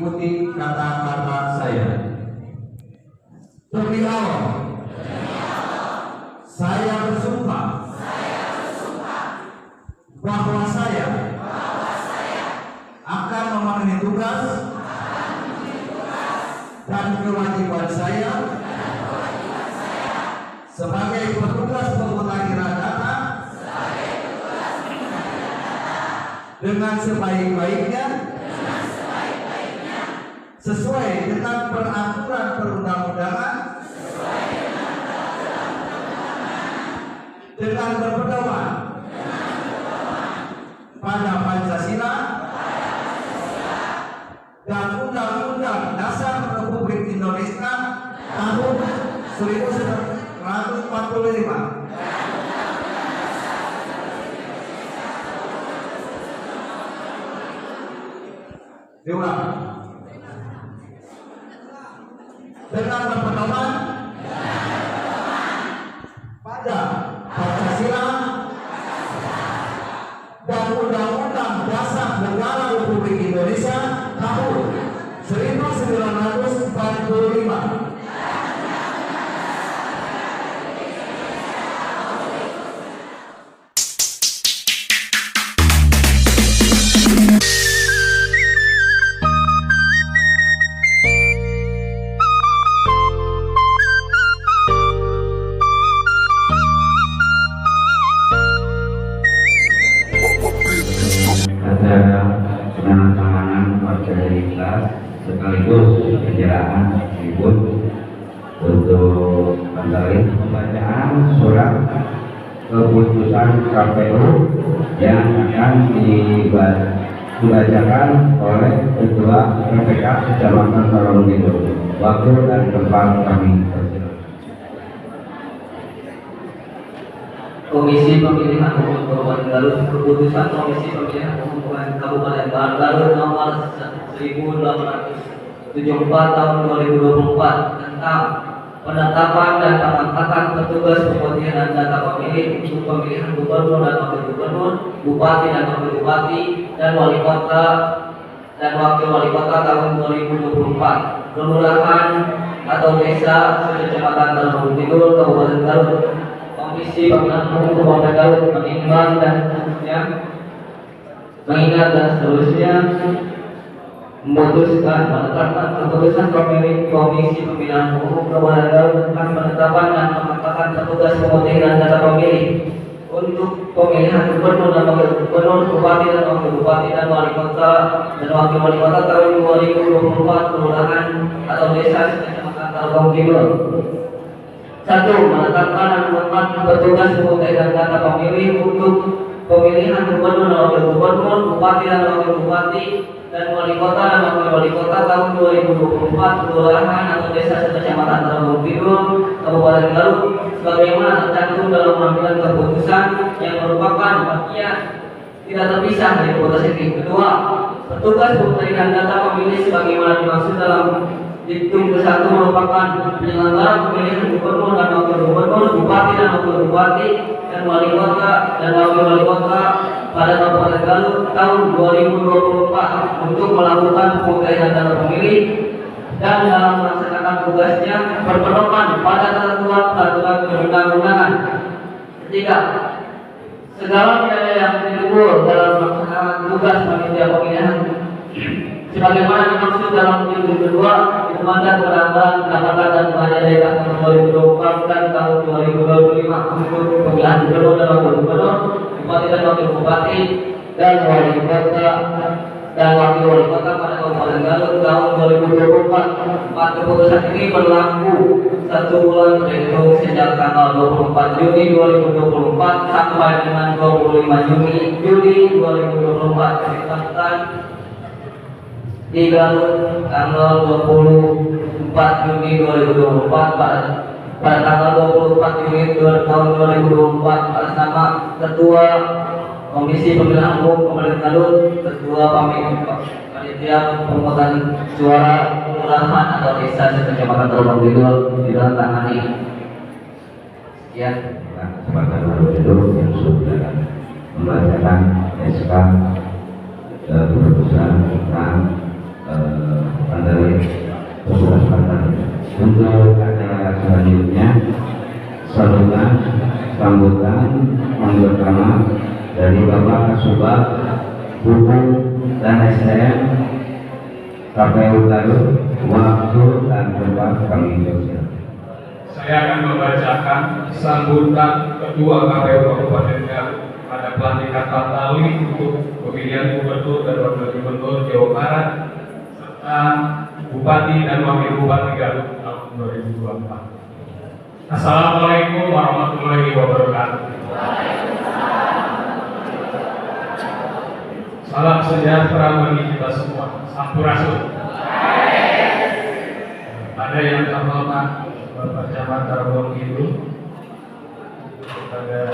mengikuti kata-kata saya. Demi Allah, saya bersumpah bahwa saya akan memenuhi tugas dan kewajiban saya sebagai petugas pemutakhiran data dengan sebaik-baiknya sesuai dengan peraturan perundang-undangan dengan berpedoman pada Pancasila dan Undang-Undang Dasar Republik Indonesia tahun 1945. Diulang. Dengan berpedoman pada Pancasila dan Undang-Undang Dasar Negara Republik Indonesia tahun 1945. Penandatanganan partai ikhlas sekaligus penyerahan tribun untuk pembacaan surat keputusan KPU yang akan dibacakan oleh Ketua KPK Kecamatan Tarogongkidul. Waktu dan tempat kami persilakan. Komisi Pemilihan Umum Kabupaten Garut, keputusan Komisi Pemilihan Umum Kabupaten Garut nomor 1874 tahun 2024 tentang penetapan dan pengangkatan petugas pemutihan data pemilih untuk pemilihan gubernur dan wakil gubernur, bupati dan wakil bupati, dan wali kota dan wakil wali kota tahun 2024, kelurahan atau desa sekecamatan Tarogongkidul, Kabupaten Garut. Komisi Pemilihan Umum Kabupaten Garut menimbang dan seterusnya, mengingat dan seterusnya, memutuskan menetapkan keputusan Komisi Pemilihan Umum Kabupaten Garut tentang penetapan dan pengangkatan petugas pemutihan data pemilih untuk pemilihan gubernur dan wakil gubernur, bupati dan wakil bupati, dan wali kota dan wakil wali kota tahun 2024, kelurahan atau desa sekecamatan Tarogongkidul. 1. Menetapkan dan mengangkat petugas pemutihan data pemilih untuk pemilihan gubernur dan wakil gubernur, bupati dan wakil bupati, dan wali kota dan wakil wali kota tahun 2024, kelurahan atau desa sekecamatan Tarogongkidul, Kabupaten Garut, sebagaimana tercantum dalam pengambilan keputusan yang merupakan bagian tidak terpisah dari keputusan ini. 2. Petugas pemutihan data pemilih sebagaimana dimaksud dalam Diktum ke-1 merupakan penyelenggara pemilihan gubernur dan wakil gubernur, bupati dan wakil bupati, dan wali kota dan wakil wali kota pada Kabupaten Garut tahun 2024 untuk melakukan pemutihan data pemilih dan dalam melaksanakan tugasnya berpedoman pada ketentuan peraturan perundang-undangan. 3. Segala biaya yang timbul dalam melaksanakan tugas panitia pemilihan sebagaimana dimaksud dalam judul kedua mandat penambahan pendapatan dan belanja daerah tahun 2024 dan tahun 2025 untuk pemilihan gubernur dan wakil gubernur, bupati dan wakil bupati, dan wali kota dan wakil wali kota pada Kabupaten Garut tahun 2024. 4. Keputusan ini berlaku 1 bulan terhitung sejak tanggal 24 Juni 2024 sampai dengan 25 Juli 2024. Ditetapkan di Garut tanggal 24 Juni 2024 pada tanggal 24 Juni tahun 2024 atas nama Ketua Komisi Pemilihan Umum Kabupaten Garut, Ketua Panitia Pemungutan Suara Kelurahan atau Desa Sekecamatan Tarogongkidul ditandatangani. Sekian. Kesempatan Tarogongkidul yang sudah membacakan SK keputusan tentang Pantali Petugas Pantali. Untuk acara selanjutnya sambutan pertama dari Bapak Kasubag Hukum dan SDM KPU Garut. Waktu dan tempat kami persilakan. Saya akan membacakan sambutan Ketua KPU Kabupaten Garut pada pelantikan Pantali untuk pemilihan Gubernur dan Wakil Gubernur Jawa Barat serta Bupati dan Wakil Bupati Garut tahun 2024. Assalamualaikum warahmatullahi wabarakatuh. Salam sejahtera bagi kita semua. Sampurasun. Ada yang terhormat Bapak Camat Tarogong Kidul, kepada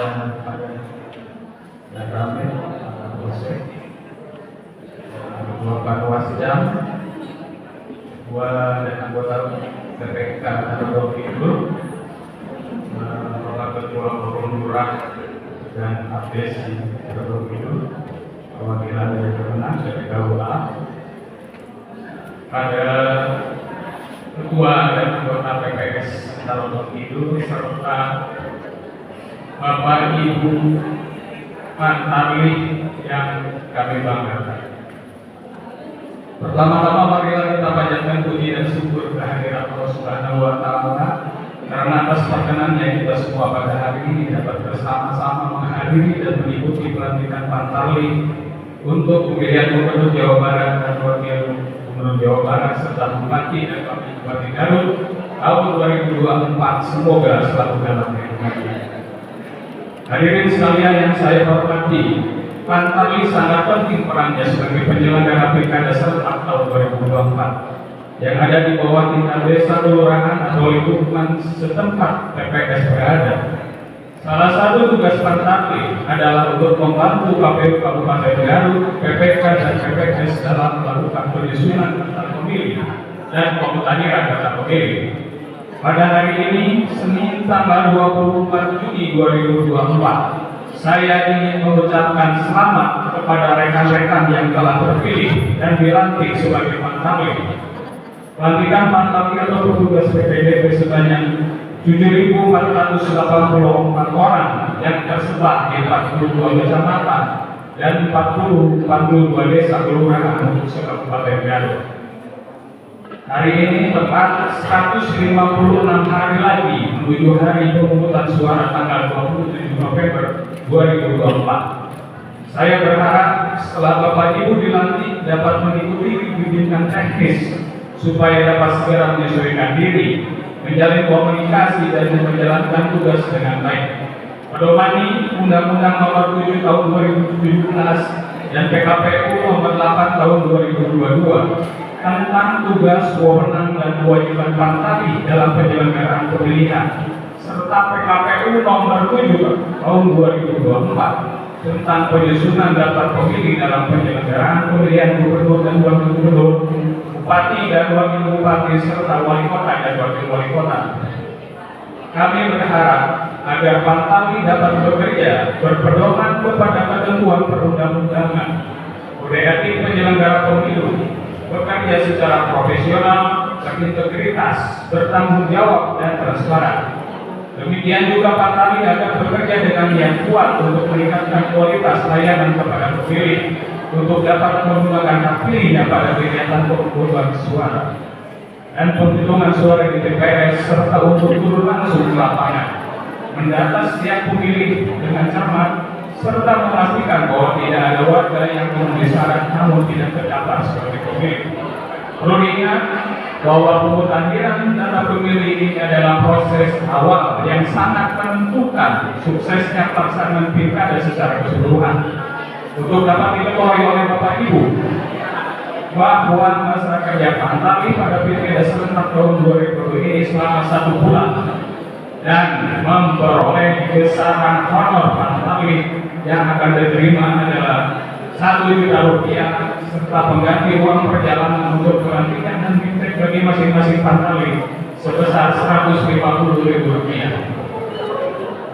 dan Ramil, Polsek, Ketua Panwasjam, Ketua dan anggota PPK Tarogong Kidul, Bapak Ketua Lurah dan Abdes di Tarogong Kidul, perwakilan dari Kemenang dari KUA, pada Ketua dan anggota PPS Tarogong Kidul serta Bapak Ibu Pantali yang kami banggakan. Pertama-tama marilah kita panjatkan puji dan syukur kehadirat Allah Subhanahu wa Ta'ala karena atas perkenannya kita semua pada hari ini dapat bersama-sama menghadiri dan mengikuti pelantikan Pantali untuk pemilihan Gubernur Jawa Barat dan Wakil Gubernur Jawa Barat serta Bupati dan Wakil Bupati Garut tahun 2024. Semoga selalu dalam lindungannya. Hadirin sekalian yang saya hormati, Pantali sangat penting perannya sebagai penyelenggara pilkada serentak tahun 2024 yang ada di bawah tingkat desa, kelurahan atau lingkungan setempat PPS berada. Salah satu tugas Pantali adalah untuk membantu KPU Kabupaten Garut, PPK dan PPS dalam melakukan penyusunan daftar pemilih dan pemutahiran daftar pemilih. Pada hari ini, Senin tanggal 24 Juni 2024, saya ingin mengucapkan selamat kepada rekan-rekan yang telah terpilih dan dilantik sebagai Pantali. Pelantikan Pantali atau petugas PPDB sebanyak 7.484 orang yang tersebar di 42 kecamatan dan 42 desa kelurahan untuk se-Kabupaten Garut. Hari ini tepat 156 hari lagi menuju hari pemungutan suara tanggal 27 November 2024. Saya berharap setelah Bapak Ibu dilantik dapat mengikuti bimbingan teknis supaya dapat segera menyesuaikan diri, menjalin komunikasi dan menjalankan tugas dengan baik. Pedomani Undang-Undang Nomor 7 Tahun 2017 dan PKPU Nomor 8 Tahun 2022 tentang tugas, wewenang dan kewajiban Pantali dalam penyelenggaraan pemilihan, serta PKPU Nomor 7 Tahun 2024 tentang penyusunan daftar pemilih dalam penyelenggaraan pemilihan gubernur dan wakil gubernur, bupati dan wakil bupati serta wali kota dan wakil wali kota. Kami berharap agar Pantali dapat bekerja berpedoman kepada ketentuan perundang-undangan, kode etik penyelenggara pemilu, bekerja secara profesional, berintegritas, bertanggung jawab dan transparan. Demikian juga Pantali akan bekerja dengan niat kuat untuk meningkatkan kualitas layanan kepada pemilih, untuk dapat menggunakan hak pilihnya pada kegiatan pemungutan suara dan penghitungan suara di TPS, serta untuk turun langsung ke lapangan, mendata setiap pemilih dengan cermat, serta memastikan bahwa tidak ada warga yang memenuhi syarat namun tidak terdaftar sebagai pemilih. Perlu diingat bahwa pemutahiran data pemilih ini adalah proses awal yang sangat menentukan suksesnya pelaksanaan pilkada secara keseluruhan. Untuk dapat diketahui oleh Bapak Ibu bahwa masa kerja Pantali pada pilkada serentak tahun 2020 ini selama 1 bulan dan memperoleh besaran honor Pantali yang akan diterima adalah Rp1 juta serta pengganti uang perjalanan untuk pelantikan dan biftek bagi masing-masing Pantali sebesar Rp150.000.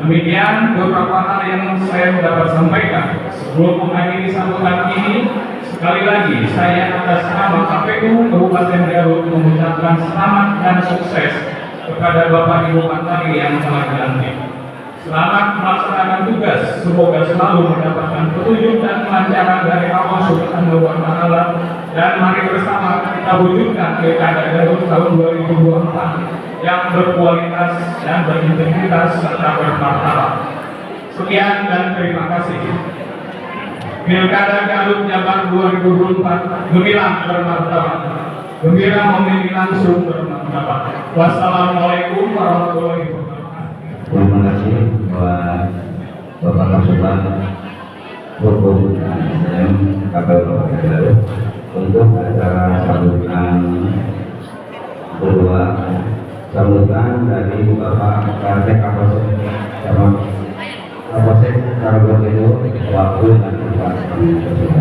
Demikian beberapa hal yang saya dapat sampaikan. Sebelum mengakhiri sambutan ini, Sekali lagi, saya atas nama KPU Kabupaten Garut mengucapkan selamat dan sukses kepada Bapak Ibu Menteri yang telah dilantik. Selamat melaksanakan tugas, semoga selalu mendapatkan petunjuk dan kelancaran dari Allah Subhanahu wa Ta'ala, dan mari bersama kita wujudkan Pilkada Garut tahun 2024 yang berkualitas dan berintegritas serta bermartabat. Sekian dan terima kasih. Pilkada Garut Jabar 2024 gemilang bermartabat, gembira memilih langsung bermartabat. Wassalamualaikum warahmatullahi wabarakatuh. Terima kasih buat Bapak Kasubag Hukum dan KPU Kabupaten Garut untuk acara sambutan kedua, sambutan dari Bapak Kartek Kapolsek sama Kapolsek Karbotedo, waktu dan tempat kami tersebut.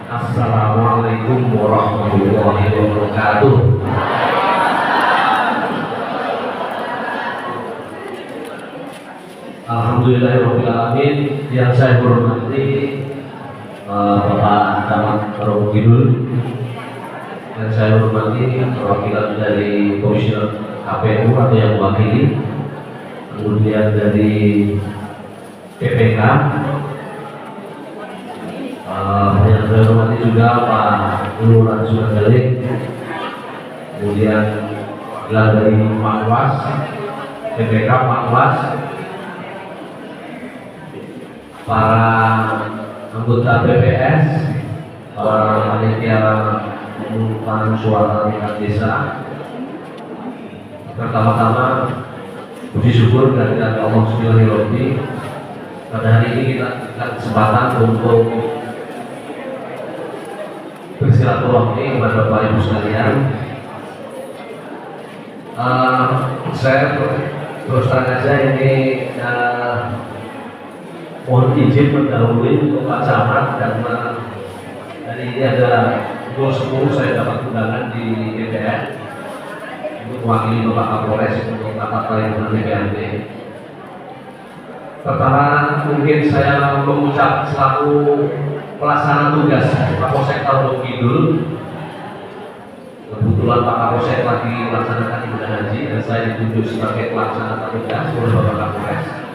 Assalamualaikum warahmatullahi wabarakatuh. Alhamdulillahirrahmanirrahim. Yang saya hormati Bapak Camat Romo Kidul, yang saya hormati perwakilan dari Komisioner KPU atau yang mewakili, kemudian dari PPK, yang saya hormati juga Pak Lurah Suragalik, kemudian dari Pak Was, PPK Pak Was, para anggota BPS, para panitia pengurusan suara tingkat desa. Pertama-tama puji syukur dari Allah Subhanahu wa Ta'ala, pada hari ini kita kesempatan untuk bersilaturahmi kepada Bapak Ibu sekalian. Saya terus terang aja ini mohon izin mendahului untuk Pak Camat, karena hari ini ada pukul 10 saya dapat undangan di DPR untuk mewakili Bapak Kapolres untuk rapat paripurna DPRD. Pertama, mungkin saya mengucap selaku pelaksana tugas Kapolsek Gunung Kidul. Kebetulan Pak Kapolsek lagi melaksanakan ibadah haji dan saya ditunjuk sebagai pelaksana tugas oleh Bapak Kapolres.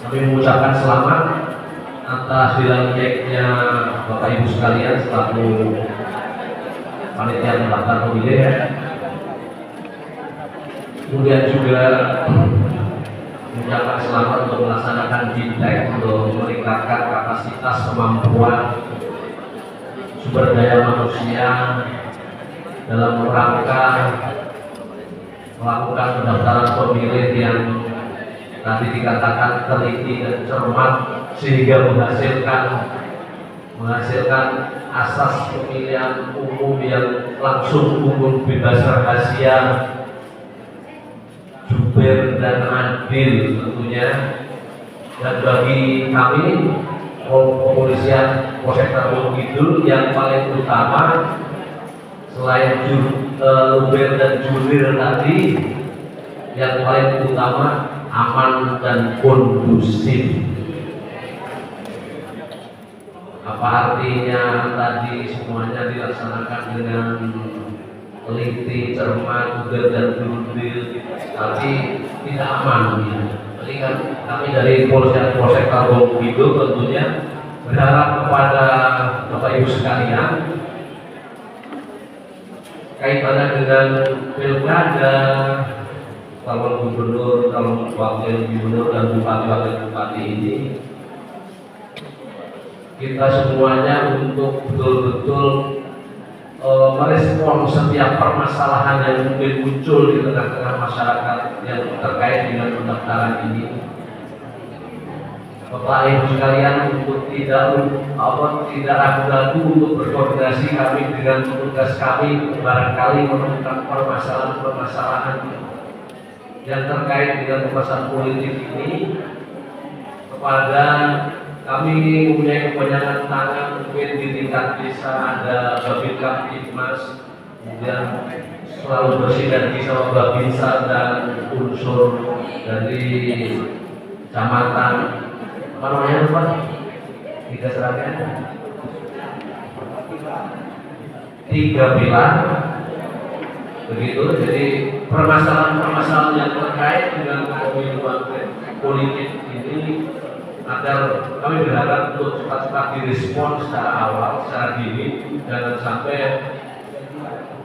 Kami mengucapkan selamat atas dilantiknya Bapak Ibu sekalian selaku panitia pendaftar pemilih. Kemudian juga mengucapkan selamat untuk melaksanakan BIMTEK untuk meningkatkan kapasitas kemampuan sumber daya manusia dalam rangka melakukan pendaftaran pemilih yang tadi dikatakan teliti dan cermat sehingga menghasilkan asas pemilihan umum yang langsung, umum, bebas rahasia, jujur dan adil tentunya. Dan bagi kami kepolisian Polsek Gunung Kidul, yang paling utama selain luber dan jubir tadi, yang paling utama aman dan kondusif. Apa artinya tadi semuanya dilaksanakan dengan teliti, cermat, jujur dan jurdil, tapi tidak aman ya. Jadi kan kami dari Polsek Gunung Kidul tentunya berharap kepada Bapak Ibu sekalian kaitannya dengan pilkada, calon gubernur, calon wakil gubernur dan bupati ini, kita semuanya untuk betul-betul merespon setiap permasalahan yang mungkin muncul di tengah-tengah masyarakat yang terkait dengan pendaftaran ini. Bapak Ibu sekalian, untuk tidak ragu-ragu untuk berkoordinasi kami dengan petugas kami, barangkali menemukan permasalahan-permasalahan yang terkait dengan permasalahan politik ini. Kepada kami mempunyai kebanyakan tangan, mungkin di tingkat desa ada Babin Kaptipmas, kemudian selalu bersinergi sama Babinsa dan unsur dari kecamatan apa namanya Pak? Tiga serangkaian, 3 pilar begitu. Jadi permasalahan-permasalahan yang terkait dengan kepemiluan politik ini agar kami berharap untuk cepat-cepat direspon secara awal, secara dini, jangan sampai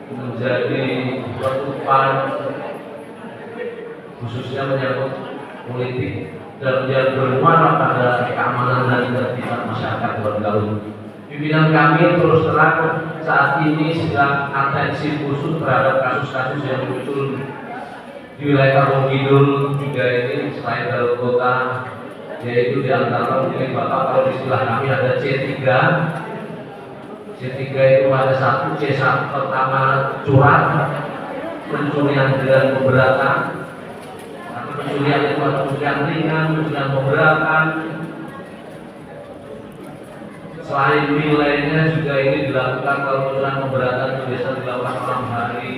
menjadi penutupan khususnya menyangkut politik dan yang bermuara pada keamanan dan ketertiban masyarakat Gorontalo. Pimpinan kami terus terang saat ini sedang atensi khusus terhadap kasus-kasus yang muncul di wilayah Kampung Kidul juga ini selain dari kota, yaitu di antara mungkin Bapak kalau istilah kami ada C3. C3 itu ada 1 C1 pertama curang, pencurian dengan pemberatan, atau pencurian itu ada pencurian ringan, pencurian pemberatan. Selain nilainya juga ini dilakukan kalau pencurian pemberatan itu biasa dilakukan malam hari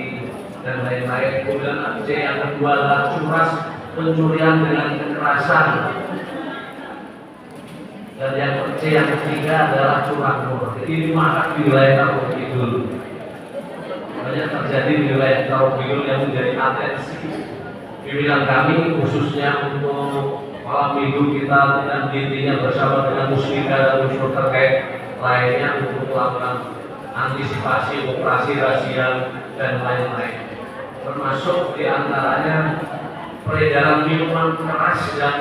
dan lain-lain. Kemudian C yang kedua adalah curas, pencurian dengan kekerasan. Dan yang C yang ketiga adalah curanmor. Ini marak di wilayah Kampung Kidul. Banyak terjadi di wilayah Kampung Kidul yang menjadi atensi pimpinan kami khususnya untuk malam minggu kita dan intinya bersama dengan Musbika dan unsur terkait lainnya untuk melakukan antisipasi operasi razia dan lain-lain. Termasuk diantaranya peredaran minuman keras dan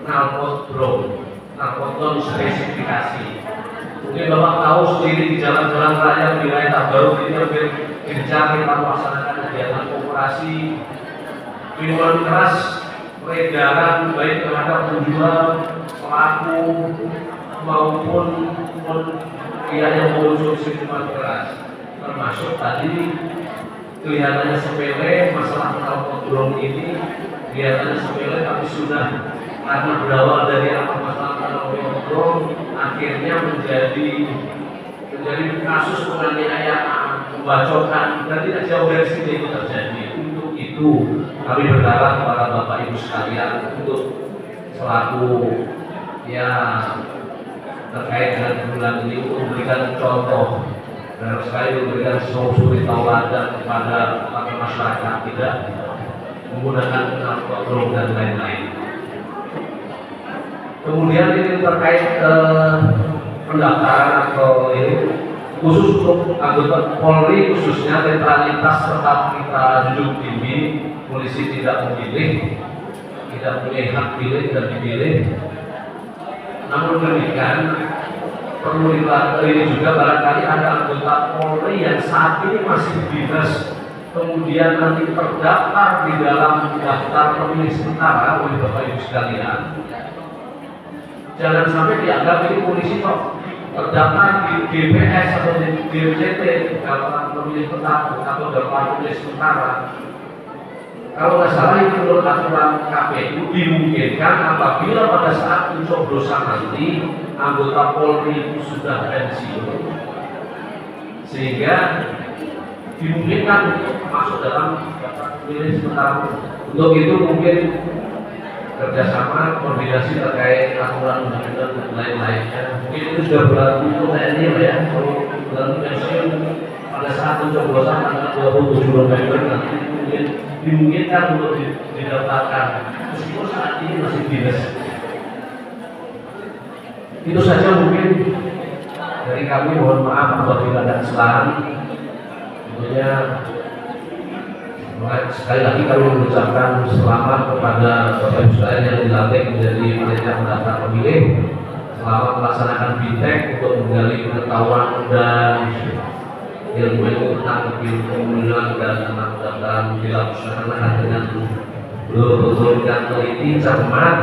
narkoton spesifikasi. Mungkin Bapak tahu sendiri di jalan-jalan raya wilayah Tabaruk ini hampir gencar kita melaksanakan kegiatan operasi minuman keras, peredaran baik terhadap penjual, pelaku maupun pihak yang mengonsumsi minuman keras. Termasuk tadi kelihatannya sepele masalah narkotika ini kelihatannya sepele tapi sudah karena berawal dari apa masalah narkotika akhirnya menjadi kasus penganiayaan, pembacokan dan tidak jauh dari sini itu terjadi. Untuk itu kami berharap kepada Bapak Ibu sekalian untuk selaku terkait dengan bulan ini untuk memberikan contoh dan sekali memberikan suri tauladan kepada masyarakat tidak menggunakan narkotika dan lain-lain. Kemudian ini terkait pendaftaran atau ini khusus untuk anggota Polri khususnya netralitas tetap kita junjung tinggi. Polisi tidak memilih, tidak punya hak pilih dan dipilih. Namun demikian perlu ini juga barangkali ada anggota Polri yang saat ini masih dinas kemudian nanti terdaftar di dalam daftar pemilih sementara oleh Bapak Ibu sekalian. Jangan sampai dianggap ini polisi kok terdaftar di DPS atau di DPT daftar pemilih tetap atau daftar pemilih sementara. Kalau nggak salah itu menurut aturan KPU dimungkinkan apabila pada saat pencoblosan nanti anggota Polri itu sudah pensiun, sehingga dimungkinkan untuk masuk dalam daftar pemilih sementara. Untuk itu mungkin kerjasama koordinasi terkait aturan undang-undang dan lain-lainnya. Mungkin itu sudah berlaku untuk TNI ya. Kalau berlaku pensiun pada saat pencoblosan tanggal 27 November nanti mungkin dimungkinkan untuk didaftarkan meskipun saat ini masih dinas. Itu saja mungkin dari kami. Mohon maaf apabila ada kesalahan. Tentunya sekali lagi kami mengucapkan selamat kepada Bapak Ibu sekalian yang dilantik menjadi panitia pendaftar pemilih. Selamat melaksanakan BITEK untuk menggali pengetahuan dan ilmu tentang pemilihan dan pendaftaran dilaksanakan dengan betul-betul dan teliti, cermat,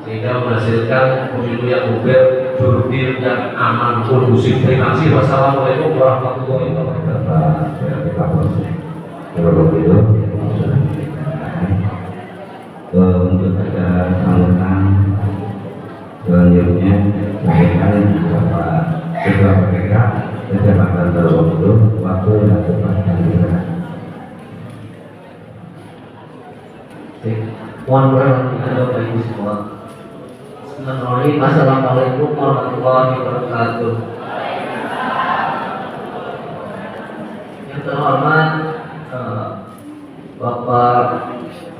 sehingga menghasilkan pemilu yang fair, jurdil dan aman, kondusif. Terima kasih. Wassalamualaikum warahmatullahi wabarakatuh. Untuk acara sambutan selanjutnya saya akan Bapak Ketua PPK Kecamatan Tarubondo waktu dan tempat kehadiran. Mohon perhatian Bapak Ibu semua. Bismillahirrahmanirrahim. Assalamualaikum warahmatullahi wabarakatuh. Yang terhormat Bapak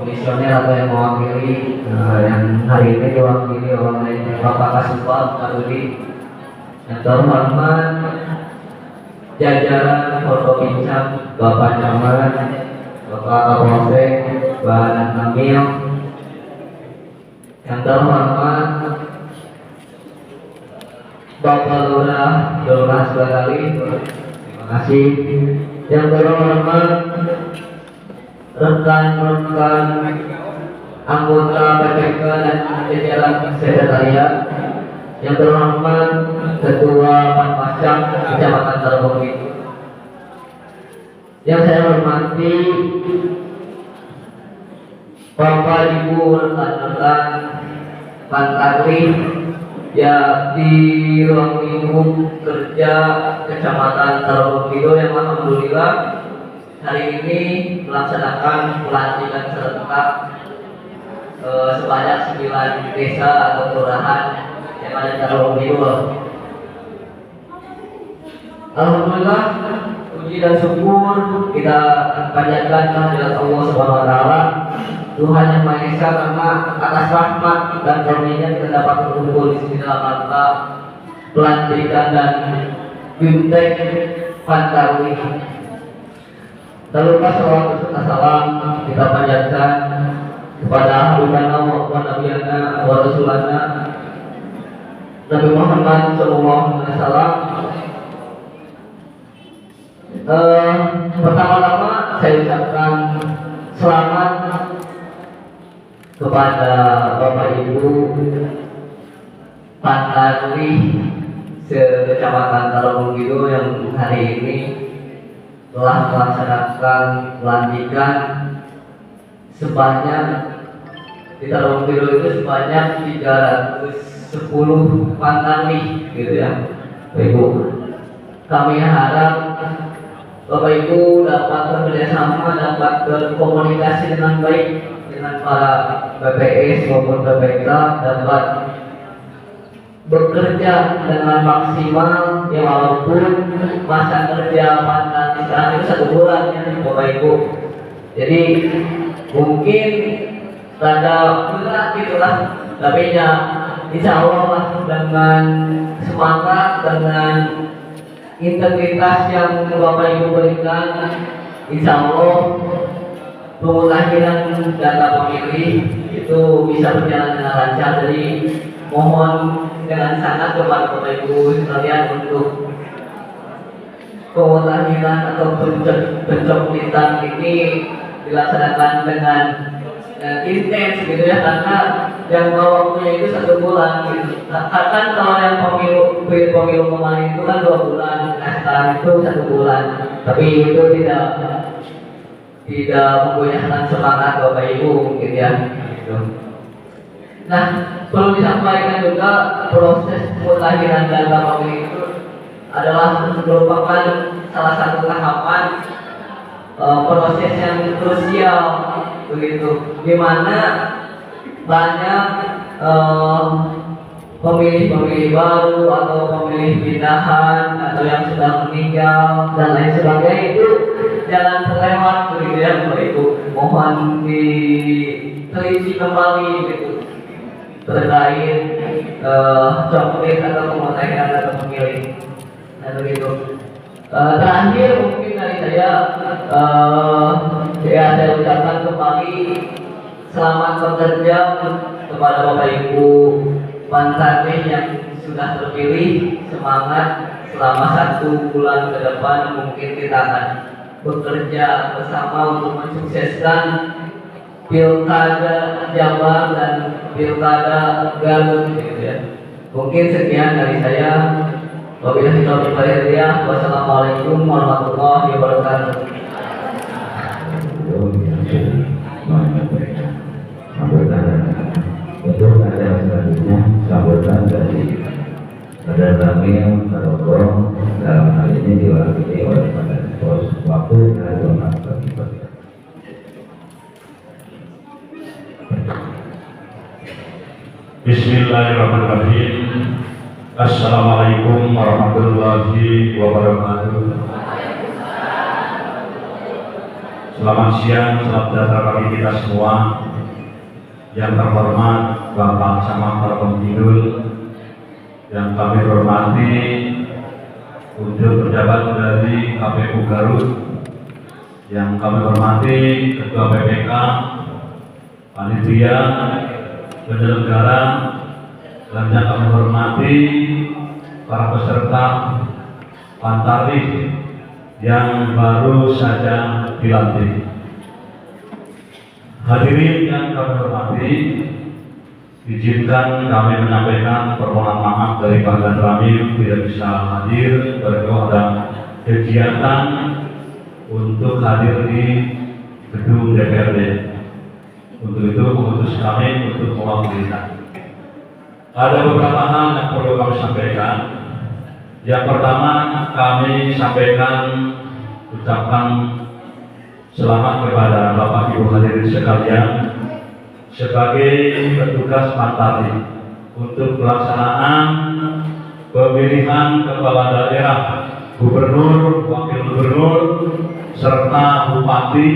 Komisioner atau yang mewakili yang hari ini diwakili oleh Bapak Kasubag Karudi. Yang terhormat jajaran Forkopincam, Bapak Camat, Bapak Kapolsek, Bapak Kamil. Yang terhormat Bapak Lurah sekali, terima kasih. Yang terhormat rekan-rekan anggota PPK dan jajaran sekretariat, yang terhormat Ketua Panpascam Kecamatan Tarogong, yang saya hormati Bapak Ibu rekan-rekan Pantagri ya di ruang lingkup kerja Kecamatan Tarogong yang alhamdulillah hari ini melaksanakan pelantikan serentak sebanyak 9 desa atau kelurahan yang ada di Tarogong. Alhamdulillah, puji dan syukur kita panjatkan kehadirat Allah Subhanahu wa taala, Tuhan yang Maha Esa, karena atas rahmat dan karunia kita dapat berkumpul di sini dalam rangka pelantikan dan bimtek Pantagri. Tak lupa salawat serta salam kita panjatkan kepada Habibana wa Nabiyana wa Rasulana Nabi Muhammad sallallahu alaihi wasallam. Pertama-tama saya ucapkan selamat kepada Bapak Ibu Pantagri se-Kecamatan Tarogong yang hari ini telah melaksanakan pelantikan sebanyak di Tarogong itu sebanyak 310 Pantagri gitu ya. Bapak Ibu, kami harap Bapak Ibu dapat bekerjasama, dapat berkomunikasi dengan baik dengan para BPS maupun BPK, dapat bekerja dengan maksimal ya, walaupun masa kerja Pantagri sekarang itu 1 bulan ya Bapak Ibu. Jadi mungkin rada berat gitulah, tapi ya insya Allah dengan semangat, dengan integritas yang Bapak Ibu berikan, insya Allah pemutahiran data pemilih itu bisa berjalan dengan lancar. Jadi mohon dengan sangat kepada Bapak Ibu sekalian untuk pemutahiran atau pencoplitan ini dilaksanakan dengan intens gitu ya, karena yang waktunya itu 1 bulan gitu. Kan kalau yang pemilu kemarin itu kan 2 bulan, nah sekarang itu 1 bulan. Tapi itu tidak menggoyahkan semangat Bapak Ibu mungkin ya gitu. Nah, perlu disampaikan juga proses pemutahiran data pemilih itu adalah merupakan salah satu tahapan proses yang krusial begitu, di mana banyak pemilih-pemilih baru atau pemilih pindahan atau yang sudah meninggal dan lain sebagainya itu jalan terlewat begitu ya Bapak Ibu. Mohon diteliti kembali gitu terkait coplit atau pemutahiran data pemilih. Nah begitu. Terakhir mungkin dari saya ucapkan kembali selamat bekerja kepada Bapak Ibu Pantagri yang sudah terpilih. Semangat selama 1 bulan ke depan, mungkin kita akan bekerja bersama untuk mensukseskan Pilkada Jabar dan Pilkada Garut gitu ya. Mungkin sekian dari saya. Wabillahi taufiq wal hidayah. Wassalamualaikum warahmatullahi wabarakatuh. Untuk ada selanjutnya sambutan dari Saudara Kamil Tarogong, dalam hal ini diwakili oleh Pak Kapolsek Bismillahirrahmanirrahim. Assalamualaikum warahmatullahi wabarakatuh. Selamat siang, selamat datang bagi kita semua. Yang terhormat Bapak Camat Tarogongkidul, yang kami hormati untuk pejabat dari KPU Garut, yang kami hormati Ketua PPK, panitia, penyelenggara, dan yang kami hormati para peserta Pantarlih yang baru saja dilantik. Hadirin yang kami hormati, izinkan kami menyampaikan permohonan maaf dari Pak Dan Ramil tidak bisa hadir karena ada kegiatan untuk hadir di gedung DPRD. Untuk itu keputusan kami untuk mewakilinya. Ada beberapa hal yang perlu kami sampaikan. Yang pertama, kami sampaikan ucapan selamat kepada Bapak Ibu hadirin sekalian sebagai petugas Pantarlih untuk pelaksanaan pemilihan kepala daerah, gubernur, wakil gubernur, serta bupati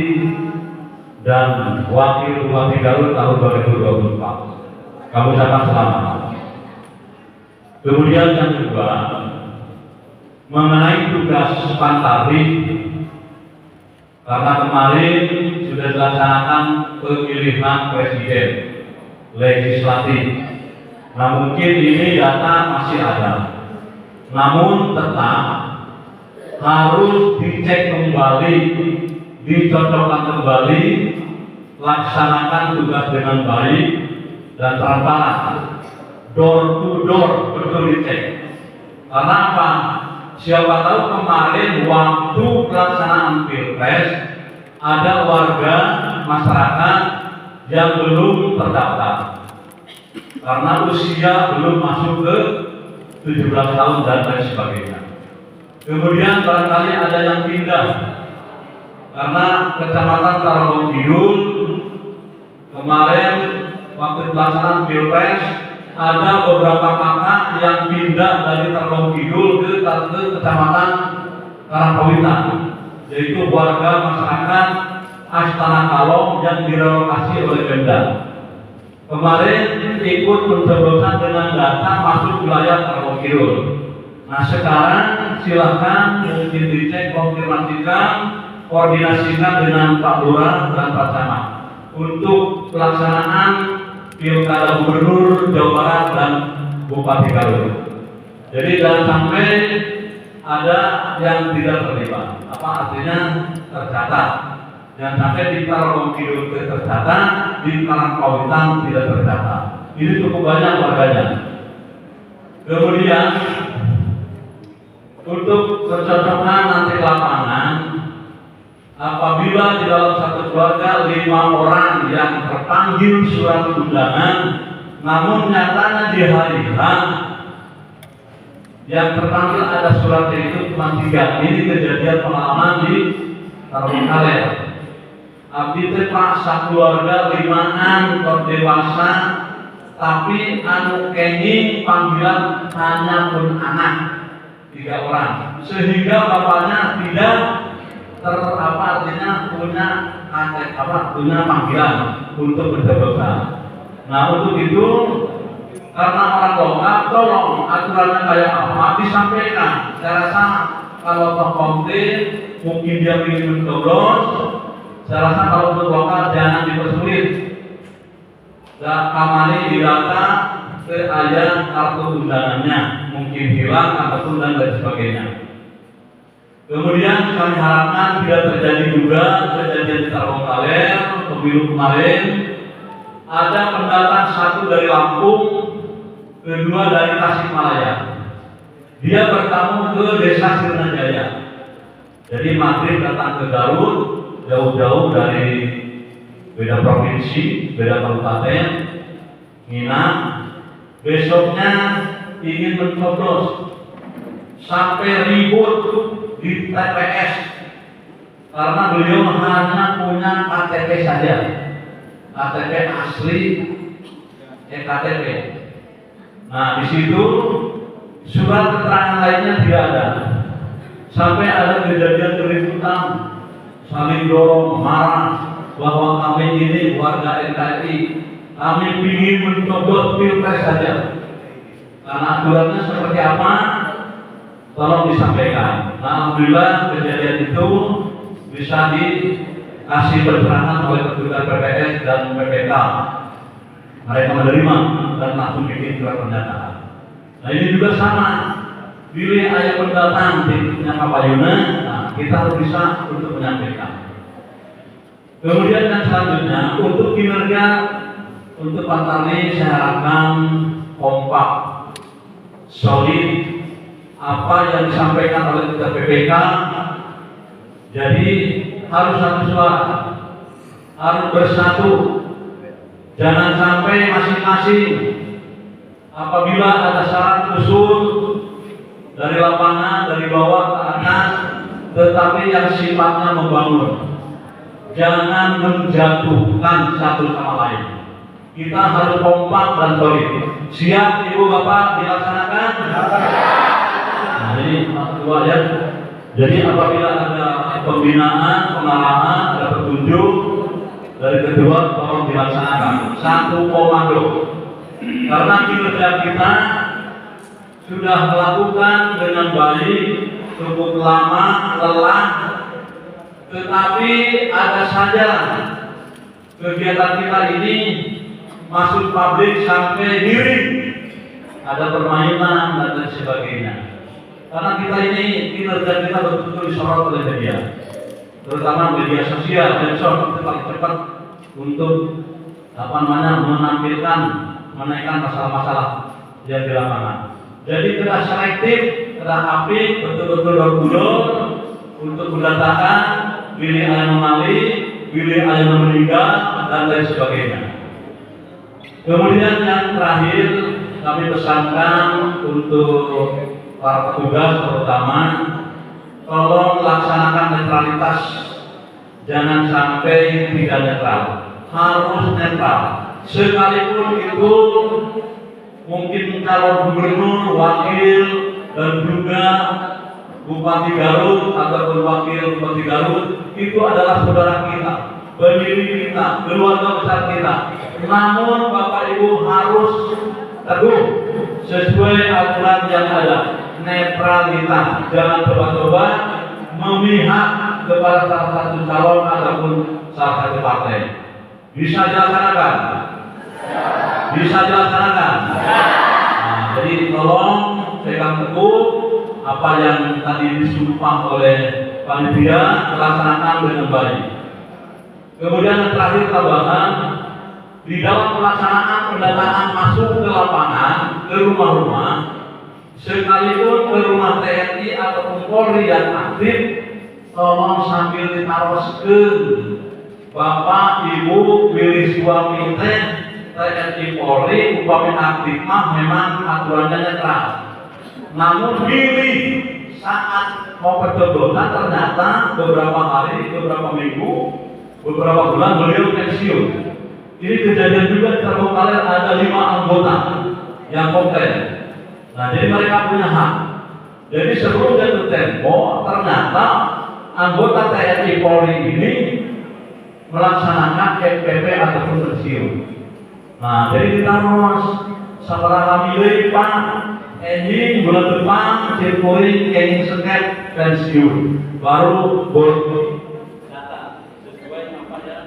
dan wakil bupati Garut tahun 2024. Kami ucapkan selamat. Kemudian yang kedua, mengenai tugas Pantarlih, karena kemarin sudah dilaksanakan pemilihan presiden legislatif. Nah, mungkin ini data masih ada, namun tetap harus dicek kembali, dicocokkan kembali, laksanakan tugas dengan baik dan transparan, door to door, betul dicek. Karena apa? Siapa tahu kemarin waktu pelaksanaan pilpres ada warga masyarakat yang belum terdaftar karena usia belum masuk ke 17 tahun dan lain sebagainya. Kemudian barangkali ada yang pindah karena Kecamatan Tarogongkidul kemarin waktu pelaksanaan pilpres ada beberapa kakak yang pindah dari Tarogongkidul ke Kecamatan Karangpawitan, yaitu warga masyarakat Astana Kalong yang direlokasi oleh Pemda. Kemarin ikut pencoblosan dengan data masuk wilayah Tarogongkidul. Nah, sekarang silakan mungkin dicek, konfirmasikan, koordinasikan dengan Pak Lurah dan Pak Camat untuk pelaksanaan Pilkada Gubernur Jawa Barat dan Bupati Garut. Jadi jangan sampai ada yang tidak terlibat. Apa artinya tercatat? Jangan sampai di Tarogongkidul tercatat, di Karangpawitan tidak tercatat. Ini cukup banyak warganya. Kemudian untuk kecocokan nanti lapangan, apabila di dalam satu keluarga 5 orang yang terpanggil surat undangan, namun nyatanya di hari H yang terpanggil ada suratnya itu cuma 3. Ini kejadian pengalaman di Tarogongkalen. Abdi teh Pak sakeluarga 5an dewasa, tapi anu kenging panggilan hanya pun anak 3 orang, sehingga bapaknya tidak artinya punya panggilan untuk mencoblosan. Nah, untuk itu karena orang lokal, tolong aturannya kayak apa disampaikan. Saya rasa kalau toh konten mungkin dia ingin mencoblos, saya rasa kalau untuk lokal jangan dipersulit. Kamari di data ke ayat kartu undangannya mungkin hilang ataupun dan lain sebagainya. Kemudian kami harapkan tidak terjadi juga kejadian di Tarogongkalen pemilu kemarin. Ada pendatang 1 dari Lampung, 2 dari Tasikmalaya. Dia bertamu ke Desa Sirnajaya. Jadi maghrib datang ke Garut, jauh-jauh dari beda provinsi, beda kabupaten, nginap. Besoknya ingin mencoblos, sampai ribut di TPS karena beliau hanya punya KTP saja, KTP asli, KTP. Nah, di situ surat keterangan lainnya tidak ada. Sampai ada kejadian keributan, saling dorong, marah bahwa kami ini warga NKRI, kami ingin mencoblos pilpres saja. Karena aturannya seperti apa, tolong disampaikan. Nah, alhamdulillah kejadian itu bisa dikasih keterangan oleh petugas PPS dan PPK. Mereka menerima dan langsung bikin surat pernyataan. Nah, ini juga sama. Bila ayah pendatang di Kapayuna, nah, kita harus bisa untuk menyampaikan. Kemudian yang selanjutnya untuk kinerja untuk Pantani saya harapkan kompak, solid, apa yang disampaikan oleh ketua PPK. Jadi harus satu suara, harus bersatu. Jangan sampai masing-masing apabila ada syarat usul dari lapangan, dari bawah ke atas, tetapi yang sifatnya membangun. Jangan menjatuhkan satu sama lain. Kita harus kompak dan solid. Siap Ibu Bapak dilaksanakan? Nah, ini dua ya. Jadi apabila ada pembinaan, pengarahan, ada petunjuk dari kedua, tolong dilaksanakan. Satu komando. Karena kinerja kita sudah melakukan dengan baik, cukup lama, lelah, tetapi ada saja kegiatan kita ini masuk pabrik sampai miring, ada permainan dan lain sebagainya. Karena kita ini kinerja kita betul-betul disorot oleh media, terutama media sosial, medsos paling cepat untuk menampilkan, menaikkan masalah-masalah yang di lapangan. Jadi kita selektif, kita apik, betul-betul bergulur untuk mendatangkan pilih ayam mengali, pilih ayam meninggal dan lain sebagainya. Kemudian yang terakhir kami pesankan untuk para petugas terutama, tolong laksanakan netralitas, jangan sampai tidak netral, harus netral. Sekalipun itu mungkin calon gubernur, wakil, dan juga Bupati Garut ataupun wakil Bupati Garut itu adalah saudara kita, pemilih kita, keluarga besar kita. Namun Bapak Ibu harus teguh sesuai aturan yang ada, netralitas. Jangan coba-coba memihak kepada salah satu calon ataupun salah satu partai. Bisa dilaksanakan? Bisa dilaksanakan? Nah, jadi tolong pegang teguh apa yang tadi disumpah oleh panitia, laksanakan dengan baik. Kemudian yang terakhir tambahan, di dalam pelaksanaan pendataan masuk ke lapangan, ke rumah-rumah, sekalipun ke rumah TNI ataupun Polri yang aktif, tolong sambil ditaroskeun Bapak Ibu pilih suami teh TNI Polri upami aktif mah memang aturannya netral. Namun pilih saat mau pencoblosan ternyata beberapa hari, beberapa minggu, beberapa bulan beliau pensiun. Ini kejadian juga di Terbengkalai ada 5 anggota yang komplain. Nah, jadi mereka punya hak. Jadi sebelum jatuh tempo, ternyata anggota TNI Polri ini melaksanakan FPP ataupun pensiun. Nah, jadi kita harus sabarang milih Pak Enjing bulan depan circuling yang seket pensiun baru boleh data sesuai apa ya.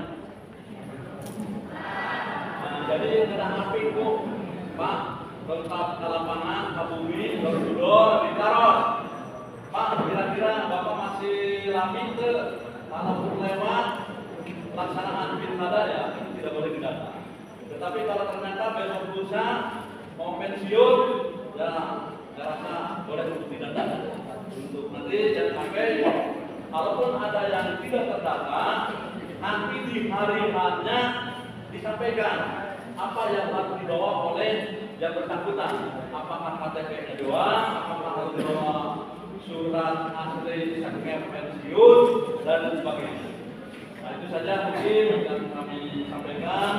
Nah, jadi kita apik itu Pak lengkap ke lapangan, ke bumi, berduduk, ditaruh. Pak kira-kira Bapak masih laming ke walaupun lewat pelaksanaan pilkada ya tidak boleh didata. Tetapi kalau ternyata besok lusa mau pensiun, ya saya rasa boleh untuk didata. Untuk nanti jangan sampai kalaupun ada yang tidak terdata, nanti di hari hanya disampaikan apa yang harus dibawa oleh yang bersangkutan. Apakah KTP-nya doang, apakah harus dibawa surat asli sertifikat pensiun dan sebagainya. Nah, itu saja mungkin yang kami sampaikan.